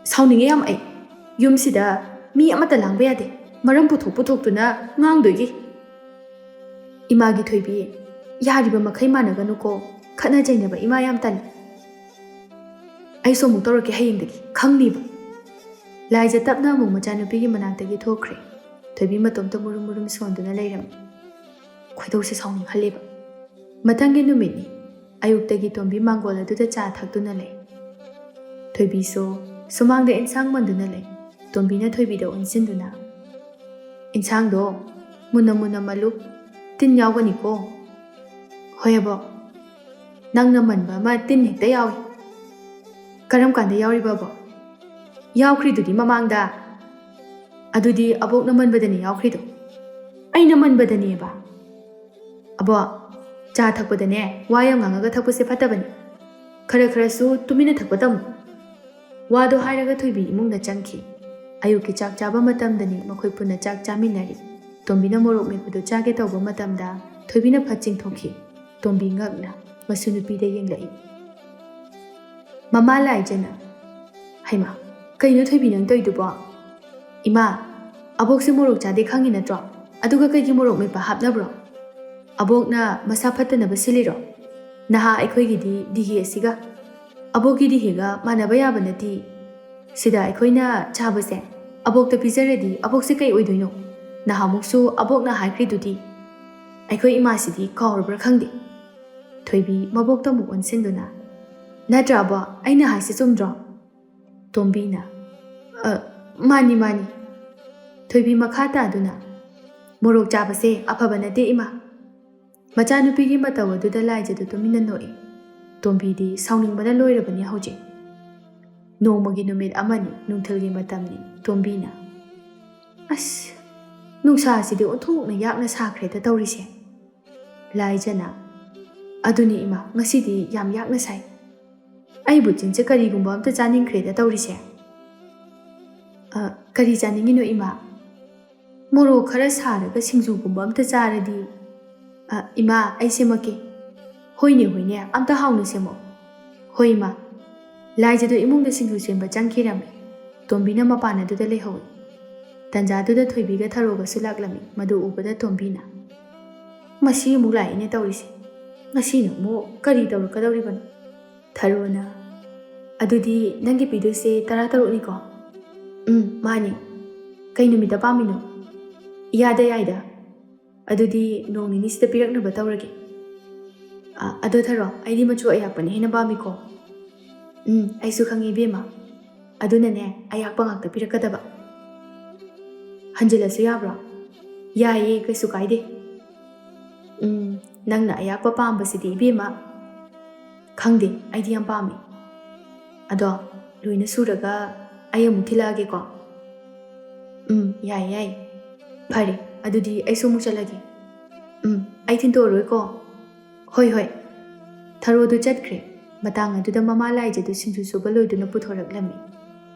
S1: ꯁꯥꯎꯅꯤꯡꯉꯦ ꯌꯥꯝ ꯑꯩ꯫ ꯌꯨꯝꯁꯤꯗ ꯃꯤ ꯑꯃꯠꯇ ꯂꯥꯡꯕ ꯌꯥꯗꯦ, ꯃꯔꯝ ꯄꯨꯊꯣꯛꯇꯨꯅ ꯉꯥꯡꯗꯣꯏꯒꯤ꯫ ꯏꯃꯥꯒꯤ ꯊꯣꯏꯕꯤ, ꯌꯥꯔꯤꯕ ꯃꯈꯩ ꯃꯥꯟꯅꯒꯅꯨꯀꯣ ꯈꯠꯅ ꯆꯩꯅꯕ ꯏꯃꯥ ꯌꯥꯝ ꯇꯜꯂꯤ ꯑꯩꯁꯨ ꯑꯃꯨꯛ ꯇꯧꯔꯛꯀꯦ ꯍꯌꯦꯡꯗꯒꯤ ꯈꯪꯅꯤꯕ ꯂꯥꯏꯖ ꯇꯞꯅ ꯑꯃꯨꯛ ꯃꯆꯥꯅꯨꯄꯤꯒꯤ ꯃꯅꯥꯛꯇꯒꯤ ꯊꯣꯛꯈ꯭ꯔꯦ ꯊꯣꯏꯕꯤ ꯃꯇꯣꯝꯇ ꯃꯨꯔꯨꯝ ꯃꯨꯔꯨꯝ ꯁꯣꯟꯗꯨꯅ ꯂꯩꯔꯝꯃꯤ ꯈꯣꯏꯗꯧꯁꯦ ꯁꯥꯎꯅꯤꯡꯍꯜꯂꯦꯕ ꯃꯊꯪꯒꯤ ꯅꯨꯃꯤꯠꯅꯤ ꯑꯌꯨꯛꯇꯒꯤ ꯇꯣꯝꯕꯤ ꯃꯥꯡꯒꯣꯜ ꯑꯗꯨꯗ ꯆꯥ ꯊꯛꯇꯨꯅ ꯂꯩ ꯊꯣꯏꯕꯤꯁꯨ ꯁꯨꯃꯥꯡꯗ ꯏꯟꯁꯥꯡ ꯃꯟꯗꯨꯅ ꯂꯩ ꯇꯣꯝꯕꯤꯅ ꯊꯣꯏꯕꯤꯗ ꯑꯣꯟꯁꯤꯟꯗꯨꯅ ꯏꯟꯁꯥꯡꯗꯣ ꯃꯨꯟꯅ ꯃꯨꯟꯅ ꯃꯜꯂꯨ ꯇꯤꯟ ꯌꯥꯎꯒꯅꯤꯀꯣ ꯍꯣꯏ ꯑꯕꯣꯛ ꯅꯪꯅ ꯃꯟꯕ ꯑꯃ ꯇꯤꯟ ꯍꯦꯛꯇ ꯌꯥꯎꯏ ꯀꯔꯝ ꯀꯥꯟꯗ ꯌꯥꯎꯔꯤꯕ ꯑꯕꯣꯛ ꯌꯥꯎꯈ꯭ꯔꯤꯗꯨꯗꯤ ꯃꯃꯥꯡꯗ ꯑꯗꯨꯗꯤ ꯑꯕꯣꯛꯅ ꯃꯟꯕꯗꯅꯤ ꯌꯥꯎꯈ꯭ꯔꯤꯗꯣ ꯑꯩꯅ ꯃꯟꯕꯗꯅꯦꯕ ꯑꯕꯣꯛ ꯆꯥ ꯊꯛꯄꯗꯅꯦ ꯋꯥ ꯌꯥꯝ ꯉꯥꯡꯉꯒ ꯊꯛꯄꯁꯦ ꯐꯠꯇꯕꯅꯤ ꯈꯔ ꯈꯔꯁꯨ ꯇꯨꯃꯤꯟꯅ ꯊꯛꯄ ꯇꯝꯃꯨ ꯋꯥꯗꯣ ꯍꯥꯏꯔꯒ ꯊꯣꯏꯕꯤ ꯏꯃꯨꯡꯗ ꯆꯪꯈꯤ ꯑꯌꯨꯛꯀꯤ ꯆꯥꯛ ꯆꯥꯕ ꯃꯇꯝꯗꯅꯤ ꯃꯈꯣꯏ ꯄꯨꯟꯅ ꯆꯥꯛ ꯆꯥꯃꯤꯟꯅꯔꯤ ꯇꯣꯝꯕꯤꯅ ꯃꯣꯔꯣꯛ ꯃꯦꯠꯄꯗꯨ ꯆꯥꯒꯦ ꯇꯧꯕ ꯃꯇꯝꯗ ꯊꯣꯏꯕꯤꯅ ꯐꯠ ꯆꯤꯡꯊꯣꯛꯈꯤ ꯇꯣꯝꯕꯤ ꯉꯛꯅ ꯃꯁꯨ ꯅꯨꯄꯤꯗ ꯌꯦꯡꯂꯛꯏ ꯃꯃꯥ ꯂꯥꯏꯖꯅ ꯍꯩꯃꯥ ꯀꯩꯅꯣ ꯊꯣꯏꯕꯤ ꯅꯪ ꯇꯧꯏꯗꯨꯕꯣ ꯏꯃꯥ ꯑꯕꯣꯛꯁꯦ ꯃꯣꯔꯣꯛ ꯆꯥꯗꯦ ꯈꯪꯉꯤ ꯅꯠꯇ꯭ꯔꯣ ꯑꯗꯨꯒ ꯀꯩꯒꯤ ꯃꯣꯔꯣꯛ ꯃꯦꯠꯄ ꯍꯥꯞꯅꯕ꯭ꯔꯣ ꯑꯕꯣꯛꯅ ꯃꯁꯥ ꯐꯠꯇꯅꯕ ꯁꯤꯜꯂꯤꯔꯣ ꯅꯍꯥ ꯑꯩꯈꯣꯏꯒꯤꯗꯤ ꯗꯤꯍꯦ ꯑꯁꯤꯒ ꯑꯕꯣꯛꯀꯤ ꯗꯤꯍꯦꯒ ꯃꯥꯟꯅꯕ ꯌꯥꯕ ꯅꯠꯇꯦ ꯁꯤꯗ ꯑꯩꯈꯣꯏꯅ ꯆꯥꯕꯁꯦ ꯑꯕꯣꯛꯇ ꯄꯤꯖꯔꯗꯤ ꯑꯕꯣꯛꯁꯦ ꯀꯩ ꯑꯣꯏꯗꯣꯏꯅꯣ ꯅꯍꯥꯃꯨꯛꯁꯨ ꯑꯕꯣꯛꯅ ꯍꯥꯏꯈ꯭ꯔꯤꯗꯨꯗꯤ ꯑꯩꯈꯣꯏ ꯏꯃꯥꯁꯤꯗꯤ ꯀꯥꯎꯔꯕ꯭ꯔꯥ ꯈꯪꯗꯦ ꯊꯣꯏꯕꯤ ꯃꯕꯣꯛꯇ ꯑꯃꯨꯛ ꯑꯣꯟꯁꯤꯟꯗꯨꯅ ꯅꯠꯇ꯭ꯔꯥ ꯑꯕꯣꯛ ꯑꯩꯅ ꯍꯥꯏꯁꯦ ꯆꯨꯝꯗ꯭ꯔꯣ ꯇꯣꯝꯕꯤꯅ ꯃꯥꯅꯤ ꯃꯥꯅꯤ ꯊꯣꯏꯕꯤ ꯃꯈꯥ ꯇꯥꯗꯨꯅ ꯃꯣꯔꯣꯛ ꯆꯥꯕꯁꯦ ꯑꯐꯕ ꯅꯠꯇꯦ ꯏꯃꯥ ꯃꯆꯥꯅꯨꯄꯤꯒꯤ ꯃꯇꯧ ꯑꯗꯨꯗ ꯂꯥꯏꯖꯗꯨ ꯇꯨꯃꯤꯟꯅ ꯅꯣꯛꯏ ꯇꯣꯝꯕꯤꯗꯤ ꯁꯥꯎꯅꯤꯡꯕꯅ ꯂꯣꯏꯔꯕꯅꯤ ꯍꯧꯖꯤꯛ ꯅꯣꯡꯃꯒꯤ ꯅꯨꯃꯤꯠ ꯑꯃꯅꯤ ꯅꯨꯡꯊꯤꯜꯒꯤ ꯃꯇꯝꯅꯤ ꯇꯣꯝꯕꯤꯅ ꯑꯁ ꯅꯨꯡꯁꯥꯁꯤꯗꯤ ꯑꯣꯟꯊꯣꯛꯅ ꯌꯥꯛꯅ ꯁꯥꯈ꯭ꯔꯦꯗ ꯇꯧꯔꯤꯁꯦ ꯂꯥꯏꯖꯅ ꯑꯗꯨꯅꯤ ꯏꯃꯥ ꯉꯁꯤꯗꯤ ꯌꯥꯝ ꯌꯥꯛꯅ ꯁꯥꯏ ꯑꯩꯕꯨ ꯆꯤꯟꯁꯦ ꯀꯔꯤꯒꯨꯝꯕ ꯑꯝꯇ ꯆꯥꯅꯤꯡꯈ꯭ꯔꯦꯗ ꯇꯧꯔꯤꯁꯦ ꯀꯔꯤ ꯆꯥꯅꯤꯡꯉꯤꯅꯣ ꯏꯃꯥ ꯃꯣꯔꯣꯛ ꯈꯔ ꯁꯥꯔꯒ ꯁꯤꯡꯖꯨꯒꯨꯝꯕ ꯑꯝꯇ ꯆꯥꯔꯗꯤ ꯏꯃꯥ ꯑꯩ ꯁꯦꯝꯃꯛꯀꯦ ꯍꯣꯏꯅꯦ ꯍꯣꯏꯅꯦ ꯑꯝꯇ ꯍꯥꯎꯅ ꯁꯦꯝꯃꯣ ꯍꯣꯏ ꯏꯃꯥ ꯂꯥꯏꯖꯗꯨ ꯏꯃꯨꯡꯗ ꯁꯤꯡꯖꯨ ꯁꯦꯝꯕ ꯆꯪꯈꯤꯔꯝꯃꯤ ꯇꯣꯝꯕꯤꯅ ꯃꯄꯥꯟ ꯑꯗꯨꯗ ꯂꯩꯍꯧꯏ ꯇꯟꯖꯥꯗꯨꯗ ꯊꯣꯏꯕꯤꯒ ꯊꯔꯣꯒꯁꯨ ꯂꯥꯛꯂꯝꯃꯤ ꯃꯗꯨ ꯎꯕꯗ ꯇꯣꯝꯕꯤꯅ ꯃꯁꯤ ꯑꯃꯨꯛ ꯂꯥꯛꯏꯅꯦ ꯇꯧꯔꯤꯁꯦ ꯉꯁꯤꯅ ꯑꯃꯨꯛ ꯀꯔꯤ ꯇꯧꯔꯛꯀꯗꯧꯔꯤꯕꯅꯣ ꯊꯔꯣꯅ ꯑꯗꯨꯗꯤ ꯅꯪꯒꯤ ꯄꯤꯗꯣꯏꯁꯦ 13ꯅꯤꯀꯣ ꯃꯥꯅꯤ ꯀꯩ ꯅꯨꯃꯤꯠꯇ ꯄꯥꯝꯃꯤꯅꯣ ꯏꯌꯥꯗ ꯌꯥꯏꯗ ꯑꯗꯨꯗꯤ ꯅꯣꯡ ꯅꯤꯅꯤꯁꯤꯗ ꯄꯤꯔꯛꯅꯕ ꯇꯧꯔꯒꯦ ꯑꯗꯣ ꯊꯔꯣ ꯑꯩꯗꯤ ꯃꯆꯨ ꯑꯌꯥꯛꯄꯅ ꯍꯦꯟꯅ ꯄꯥꯝꯃꯤꯀꯣ ꯑꯩꯁꯨ ꯈꯪꯉꯤ ꯏꯕꯦꯝꯃ ꯑꯗꯨꯅꯅꯦ ꯑꯌꯥꯛꯄ ꯉꯥꯛꯇ ꯄꯤꯔꯛꯀꯗꯕ ꯍꯟꯖꯤꯜꯂꯁꯨ ꯌꯥꯕ꯭ꯔꯣ ꯌꯥꯏꯌꯦ ꯀꯩꯁꯨ ꯀꯥꯏꯗꯦ ꯅꯪꯅ ꯑꯌꯥꯛꯄ ꯄꯥꯝꯕꯁꯤꯗꯤ ꯏꯕꯦꯝꯃ ꯈꯪꯗꯦ ꯑꯩꯗꯤ ꯌꯥꯝ ꯄꯥꯝꯃꯤ ꯑꯗꯣ ꯂꯣꯏꯅ ꯁꯨꯔꯒ ꯑꯩ ꯑꯃꯨꯛ ꯊꯤꯜꯂꯛꯑꯒꯦꯀꯣ ꯌꯥꯏ ꯌꯥꯏ ꯐꯔꯦ ꯑꯗꯨꯗꯤ ꯑꯩꯁꯨ ꯑꯃꯨꯛ ꯆꯠꯂꯒꯦ ꯑꯩ ꯊꯤꯟꯇꯣꯛꯑꯔꯣꯏꯀꯣ ꯍꯣꯏ ꯍꯣꯏ ꯊꯔꯣꯗꯨ ꯆꯠꯈ꯭ꯔꯦ ꯃꯇꯥꯡ ꯑꯗꯨꯗ ꯃꯃꯥ ꯂꯥꯏꯖꯗꯨ ꯁꯤꯡꯖꯨ ꯁꯨꯕ ꯂꯣꯏꯗꯨꯅ ꯄꯨꯊꯣꯔꯛꯂꯝꯃꯤ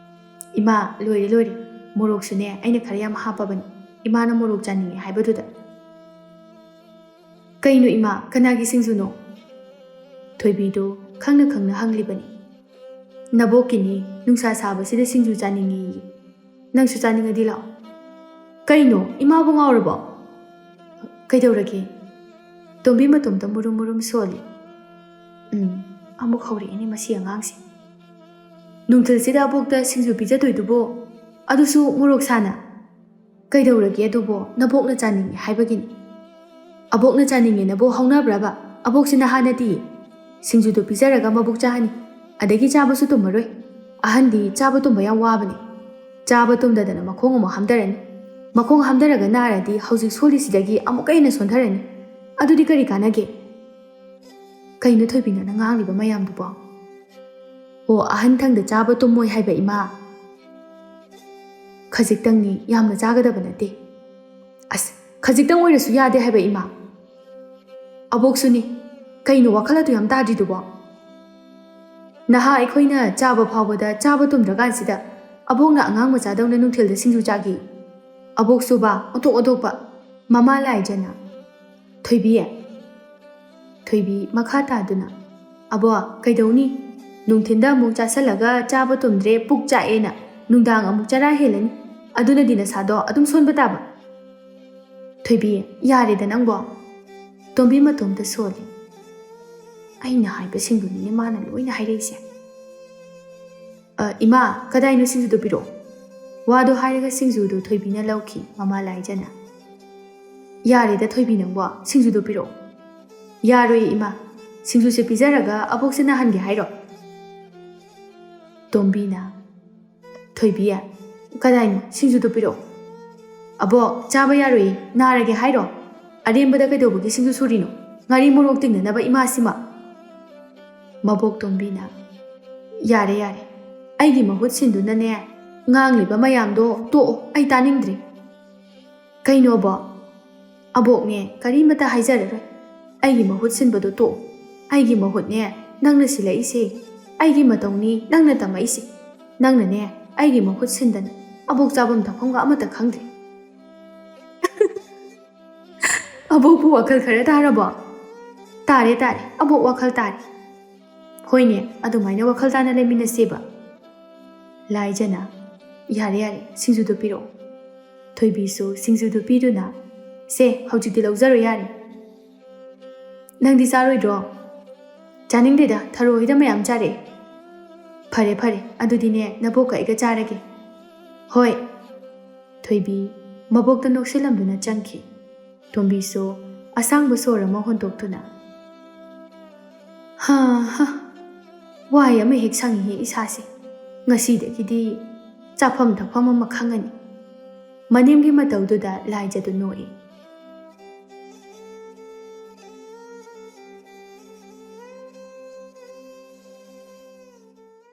S1: ꯏꯃꯥ ꯂꯣꯏꯔꯦ ꯂꯣꯏꯔꯦ ꯃꯣꯔꯣꯛꯁꯨꯅꯦ ꯑꯩꯅ ꯈꯔ ꯌꯥꯝ ꯍꯥꯞꯄꯕꯅꯤ ꯏꯃꯥꯅ ꯃꯣꯔꯣꯛ ꯆꯥꯅꯤꯡꯉꯦ ꯍꯥꯏꯕꯗꯨꯗ ꯀꯩꯅꯣ ꯏꯃꯥ ꯀꯅꯥꯒꯤ ꯁꯤꯡꯖꯨꯅꯣ ꯊꯣꯏꯕꯤꯗꯨ ꯈꯪꯅ ꯈꯪꯅ ꯍꯪꯂꯤꯕꯅꯤ ꯅꯕꯣꯛꯀꯤꯅꯤ ꯅꯨꯡꯁꯥ ꯁꯥꯕꯁꯤꯗ ꯁꯤꯡꯖꯨ ꯆꯥꯅꯤꯡꯉꯤ ꯅꯪꯁꯨ ꯆꯥꯅꯤꯡꯉꯗꯤ ꯂꯥꯛꯑꯣ ꯀꯩꯅꯣ ꯏꯃꯥꯕꯨ ꯉꯥꯎꯔꯕꯣ ꯀꯩꯗꯧꯔꯒꯦ ꯇꯣꯝꯕꯤ ꯃꯇꯣꯝꯇ ꯃꯨꯔꯨꯝ ꯃꯨꯔꯨꯝ ꯁꯣꯜꯂꯤ ꯑꯃꯨꯛ ꯍꯧꯔꯛꯏꯅꯦ ꯃꯁꯤ ꯑꯉꯥꯡꯁꯦ ꯅꯨꯡꯊꯤꯜꯁꯤꯗ ꯑꯕꯣꯛꯇ ꯁꯤꯡꯖꯨ ꯄꯤꯖꯗꯣꯏꯗꯨꯕꯣ ꯑꯗꯨꯁꯨ ꯃꯣꯔꯣꯛ ꯁꯥꯅ ꯀꯩꯗꯧꯔꯒꯦ ꯑꯗꯨꯕꯣ ꯅꯕꯣꯛꯅ ꯆꯥꯅꯤꯡꯉꯦ ꯍꯥꯏꯕꯒꯤꯅꯤ ꯑꯕꯣꯛꯅ ꯆꯥꯅꯤꯡꯉꯦꯅꯕꯨ ꯍꯧꯅꯕ꯭ꯔꯕ ꯑꯕꯣꯛꯁꯤ ꯅꯍꯥ ꯅꯠꯇꯤꯌꯦ ꯁꯤꯡꯖꯨꯗꯨ ꯄꯤꯖꯔꯒ ꯃꯕꯨꯛ ꯆꯥꯍꯟꯅꯤ ꯑꯗꯒꯤ ꯆꯥꯕꯁꯨ ꯇꯨꯝꯃꯔꯣꯏ ꯑꯍꯟꯗꯤ ꯆꯥꯕ ꯇꯨꯝꯕ ꯌꯥꯝ ꯋꯥꯕꯅꯤ ꯆꯥꯕ ꯇꯨꯝꯗꯗꯅ ꯃꯈꯣꯡ ꯑꯃꯨꯛ ꯍꯥꯝꯊꯔꯅꯤ ꯃꯈꯣꯡ ꯍꯥꯝꯊꯔꯒ ꯅꯥꯔꯗꯤ ꯍꯧꯖꯤꯛ ꯁꯣꯜꯂꯤꯁꯤꯗꯒꯤ ꯑꯃꯨꯛꯀ ꯍꯦꯟꯅ ꯁꯣꯟꯊꯔꯅꯤ ꯑꯗꯨꯗꯤ ꯀꯔꯤ ꯀꯥꯟꯅꯒꯦ ꯀꯩꯅꯣ ꯊꯣꯏꯕꯤꯅ ꯉꯥꯡꯂꯤꯕ ꯃꯌꯥꯝꯗꯨꯕꯣ ꯑꯣ ꯑꯍꯟꯊꯪꯗ ꯆꯥꯕ ꯇꯨꯝꯃꯣꯏ ꯍꯥꯏꯕ ꯏꯃꯥ ꯈꯖꯤꯛꯇꯪꯅꯤ ꯌꯥꯝꯅ ꯆꯥꯒꯗꯕ ꯅꯠꯇꯦ ꯑꯁ ꯈꯖꯤꯛꯇꯪ ꯑꯣꯏꯔꯁꯨ ꯌꯥꯗꯦ ꯍꯥꯏꯕ ꯏꯃꯥ ꯑꯕꯣꯛꯁꯨꯅꯤ ꯀꯩꯅꯣ ꯋꯥꯈꯜ ꯑꯗꯨ ꯌꯥꯝ ꯇꯥꯗ꯭ꯔꯤꯗꯨꯕꯣ ꯅꯍꯥ ꯑꯩꯈꯣꯏꯅ ꯆꯥꯕ ꯐꯥꯎꯕꯗ ꯆꯥꯕ ꯇꯨꯝꯗ꯭ꯔꯀꯥꯟꯁꯤꯗ ꯑꯕꯣꯛꯅ ꯑꯉꯥꯡ ꯃꯆꯥꯗꯧꯅ ꯅꯨꯡꯊꯤꯜꯗ ꯁꯤꯡꯖꯨ ꯆꯥꯈꯤ ꯑꯕꯣꯛꯁꯨꯕ ꯑꯣꯟꯊꯣꯛ ꯑꯣꯟꯊꯣꯛꯄ ꯃꯃꯥ ꯂꯥꯏꯖꯅ ꯊꯣꯏꯕꯤ ꯃꯈꯥ ꯇꯥꯗꯨꯅ ꯑꯕꯣꯛ ꯀꯩꯗꯧꯅꯤ ꯅꯨꯡꯊꯤꯟꯗ ꯑꯃꯨꯛ ꯆꯥꯁꯜꯂꯒ ꯆꯥꯕ ꯇꯨꯝꯗ꯭ꯔꯦ ꯄꯨꯛ ꯆꯥꯛꯑꯦꯅ ꯅꯨꯡꯗꯥꯡ ꯑꯃꯨꯛ ꯆꯔꯥ ꯍꯦꯜꯂꯅꯤ ꯑꯗꯨꯅꯗꯤ ꯅꯁꯥꯗꯣ ꯑꯗꯨꯝ ꯁꯣꯟꯕ ꯇꯥꯕ ꯊꯣꯏꯕꯤ ꯌꯥꯔꯦꯗ ꯅꯪꯕꯣ ꯇꯣꯝꯕꯤ ꯃꯇꯣꯝꯇ ꯁꯣꯜꯂꯤ꯫ ꯑꯩꯅ ꯍꯥꯏꯕꯁꯤꯡꯗꯨꯅꯤꯅꯦ ꯃꯥꯅ ꯂꯣꯏꯅ ꯍꯥꯏꯔꯛꯏꯁꯦ꯫ ꯏꯃꯥ, ꯀꯗꯥꯏꯅꯣ ꯁꯤꯡꯖꯨꯗꯣ ꯄꯤꯔꯛꯑꯣ꯫ ꯋꯥꯗꯣ ꯍꯥꯏꯔꯒ ꯁꯤꯡꯖꯨꯗꯣ ꯊꯣꯏꯕꯤꯅ ꯂꯧꯈꯤ ꯃꯃꯥ ꯂꯥꯏꯖꯅ꯫ ꯌꯥꯔꯦꯗ ꯊꯣꯏꯕꯤ ꯅꯪꯕꯣ, ꯁꯤꯡꯖꯨꯗꯣ ꯄꯤꯔꯛꯑꯣ꯫ ꯌꯥꯔꯣꯏꯌꯦ ꯏꯃꯥ, ꯁꯤꯡꯖꯨꯁꯦ ꯄꯤꯖꯔꯒ ꯑꯕꯣꯛꯁꯦ ꯅꯥꯍꯟꯒꯦ ꯍꯥꯏꯔꯣ? ꯇꯣꯝꯕꯤꯅ, ꯊꯣꯏꯕꯤ, ꯀꯗꯥꯏꯅꯣ ꯁꯤꯡꯖꯨꯗꯣ ꯄꯤꯔꯛꯑꯣ꯫ ꯑꯕꯣꯛ, ꯆꯥꯕ ꯌꯥꯔꯣꯏꯌꯦ, ꯅꯥꯔꯒꯦ ꯍꯥꯏꯔꯣ? ꯑꯔꯦꯝꯕꯗ ꯀꯩꯗꯧꯕꯒꯤ ꯁꯤꯡꯖꯨ ꯁꯨꯔꯤꯅꯣ? ꯉꯥꯔꯤ ꯃꯣꯔꯣꯛ ꯇꯤꯡꯅꯅꯕ ꯏꯃꯥꯁꯤꯃ꯫ ꯃꯕꯣꯛ ꯇꯣꯝꯕꯤꯅ, ꯌꯥꯔꯦ ꯌꯥꯔꯦ, ꯑꯩꯒꯤ ꯃꯍꯨꯠ ꯁꯤꯟꯗꯨꯅꯅꯦ ꯉꯥꯡꯂꯤꯕ ꯃꯌꯥꯝꯗꯣ ꯇꯣꯛꯑꯣ, ꯑꯩ ꯇꯥꯅꯤꯡꯗ꯭ꯔꯦ꯫ ꯀꯩꯅꯣ ꯑꯕꯣꯛ? ꯑꯕꯣꯛꯅꯦ ꯀꯔꯤꯃꯇ ꯍꯥꯏꯖꯔꯔꯣꯏ, ꯑꯩꯒꯤ ꯃꯍꯨꯠ ꯁꯤꯟꯕꯗꯣ ꯇꯣꯛꯑꯣ꯫ ꯑꯩꯒꯤ ꯃꯍꯨꯠꯅꯦ ꯅꯪꯅ ꯁꯤꯜꯂꯛꯏꯁꯦ, ꯑꯩꯒꯤ ꯃꯇꯧꯅꯤ ꯅꯪꯅ ꯇꯝꯃꯛꯏꯁꯦ꯫ ꯅꯪꯅꯅꯦ ꯑꯩꯒꯤ ꯃꯍꯨꯠ ꯁꯤꯟꯗꯅ ꯑꯕꯣꯛ ꯆꯥꯐꯝ ꯊꯛꯐꯝꯒ ꯑꯃꯠꯇ ꯈꯪꯗ꯭ꯔꯦ꯫ ꯑꯕꯣꯛꯄꯨ ꯋꯥꯈꯜ ꯈꯔ ꯇꯥꯔꯕꯣ? ꯇꯥꯔꯦ ꯇꯥꯔꯦ, ꯑꯕꯣꯛ ꯋꯥꯈꯜ ꯇꯥꯔꯦ꯫ ꯍꯣꯏꯅꯦ, ꯑꯗꯨꯃꯥꯏꯅ ꯋꯥꯈꯜ ꯇꯥꯅ ꯂꯩꯃꯤꯟꯅꯁꯦꯕ꯫ ꯂꯥꯏꯖꯅ, ꯌꯥꯔꯦ ꯌꯥꯔꯦ, ꯁꯤꯡꯖꯨꯗꯣ ꯄꯤꯔꯛꯑꯣ꯫ ꯊꯣꯏꯕꯤꯁꯨ ꯁꯤꯡꯖꯨꯗꯨ ꯄꯤꯗꯨꯅ, ꯁꯦ ꯍꯧꯖꯤꯛꯇꯤ ꯂꯧꯖꯔꯣ ꯌꯥꯔꯦ꯫ ꯅꯪꯗꯤ ꯆꯥꯔꯣꯏꯗ꯭ꯔꯣ? ꯆꯥꯅꯤꯡꯗꯦꯗ, ꯊꯔꯣꯏꯗ ꯃꯌꯥꯝ ꯆꯥꯔꯛꯑꯦ꯫ ꯐꯔꯦ ꯐꯔꯦ, ꯑꯗꯨꯗꯤꯅꯦ ꯅꯕꯣꯛꯀ ꯑꯩꯒ ꯆꯥꯔꯒꯦ꯫ ꯍꯣꯏ꯫ ꯊꯣꯏꯕꯤ ꯃꯕꯣꯛꯇ ꯅꯣꯛꯁꯤꯜꯂꯝꯗꯨꯅ ꯆꯪꯈꯤ꯫ ꯇꯣꯝꯕꯤꯁꯨ ꯑꯁꯥꯡꯕ ꯁꯣꯔ ꯑꯃ ꯍꯣꯟꯗꯣꯛꯇꯨꯅ, ꯍꯥ ꯍꯥ, ꯋꯥꯏ ꯑꯃ ꯍꯦꯛ ꯁꯪꯉꯤꯍꯦ ꯏꯁꯥꯁꯦ꯫ ꯉꯁꯤꯗꯒꯤꯗꯤ ꯆꯥꯐꯝ ꯊꯛꯐꯝ ꯑꯃ ꯈꯪꯉꯅꯤ꯫ ꯃꯅꯦꯝꯒꯤ ꯃꯇꯧꯗꯨꯗ ꯂꯥꯏꯖꯗꯨ ꯅꯣꯛꯏ꯫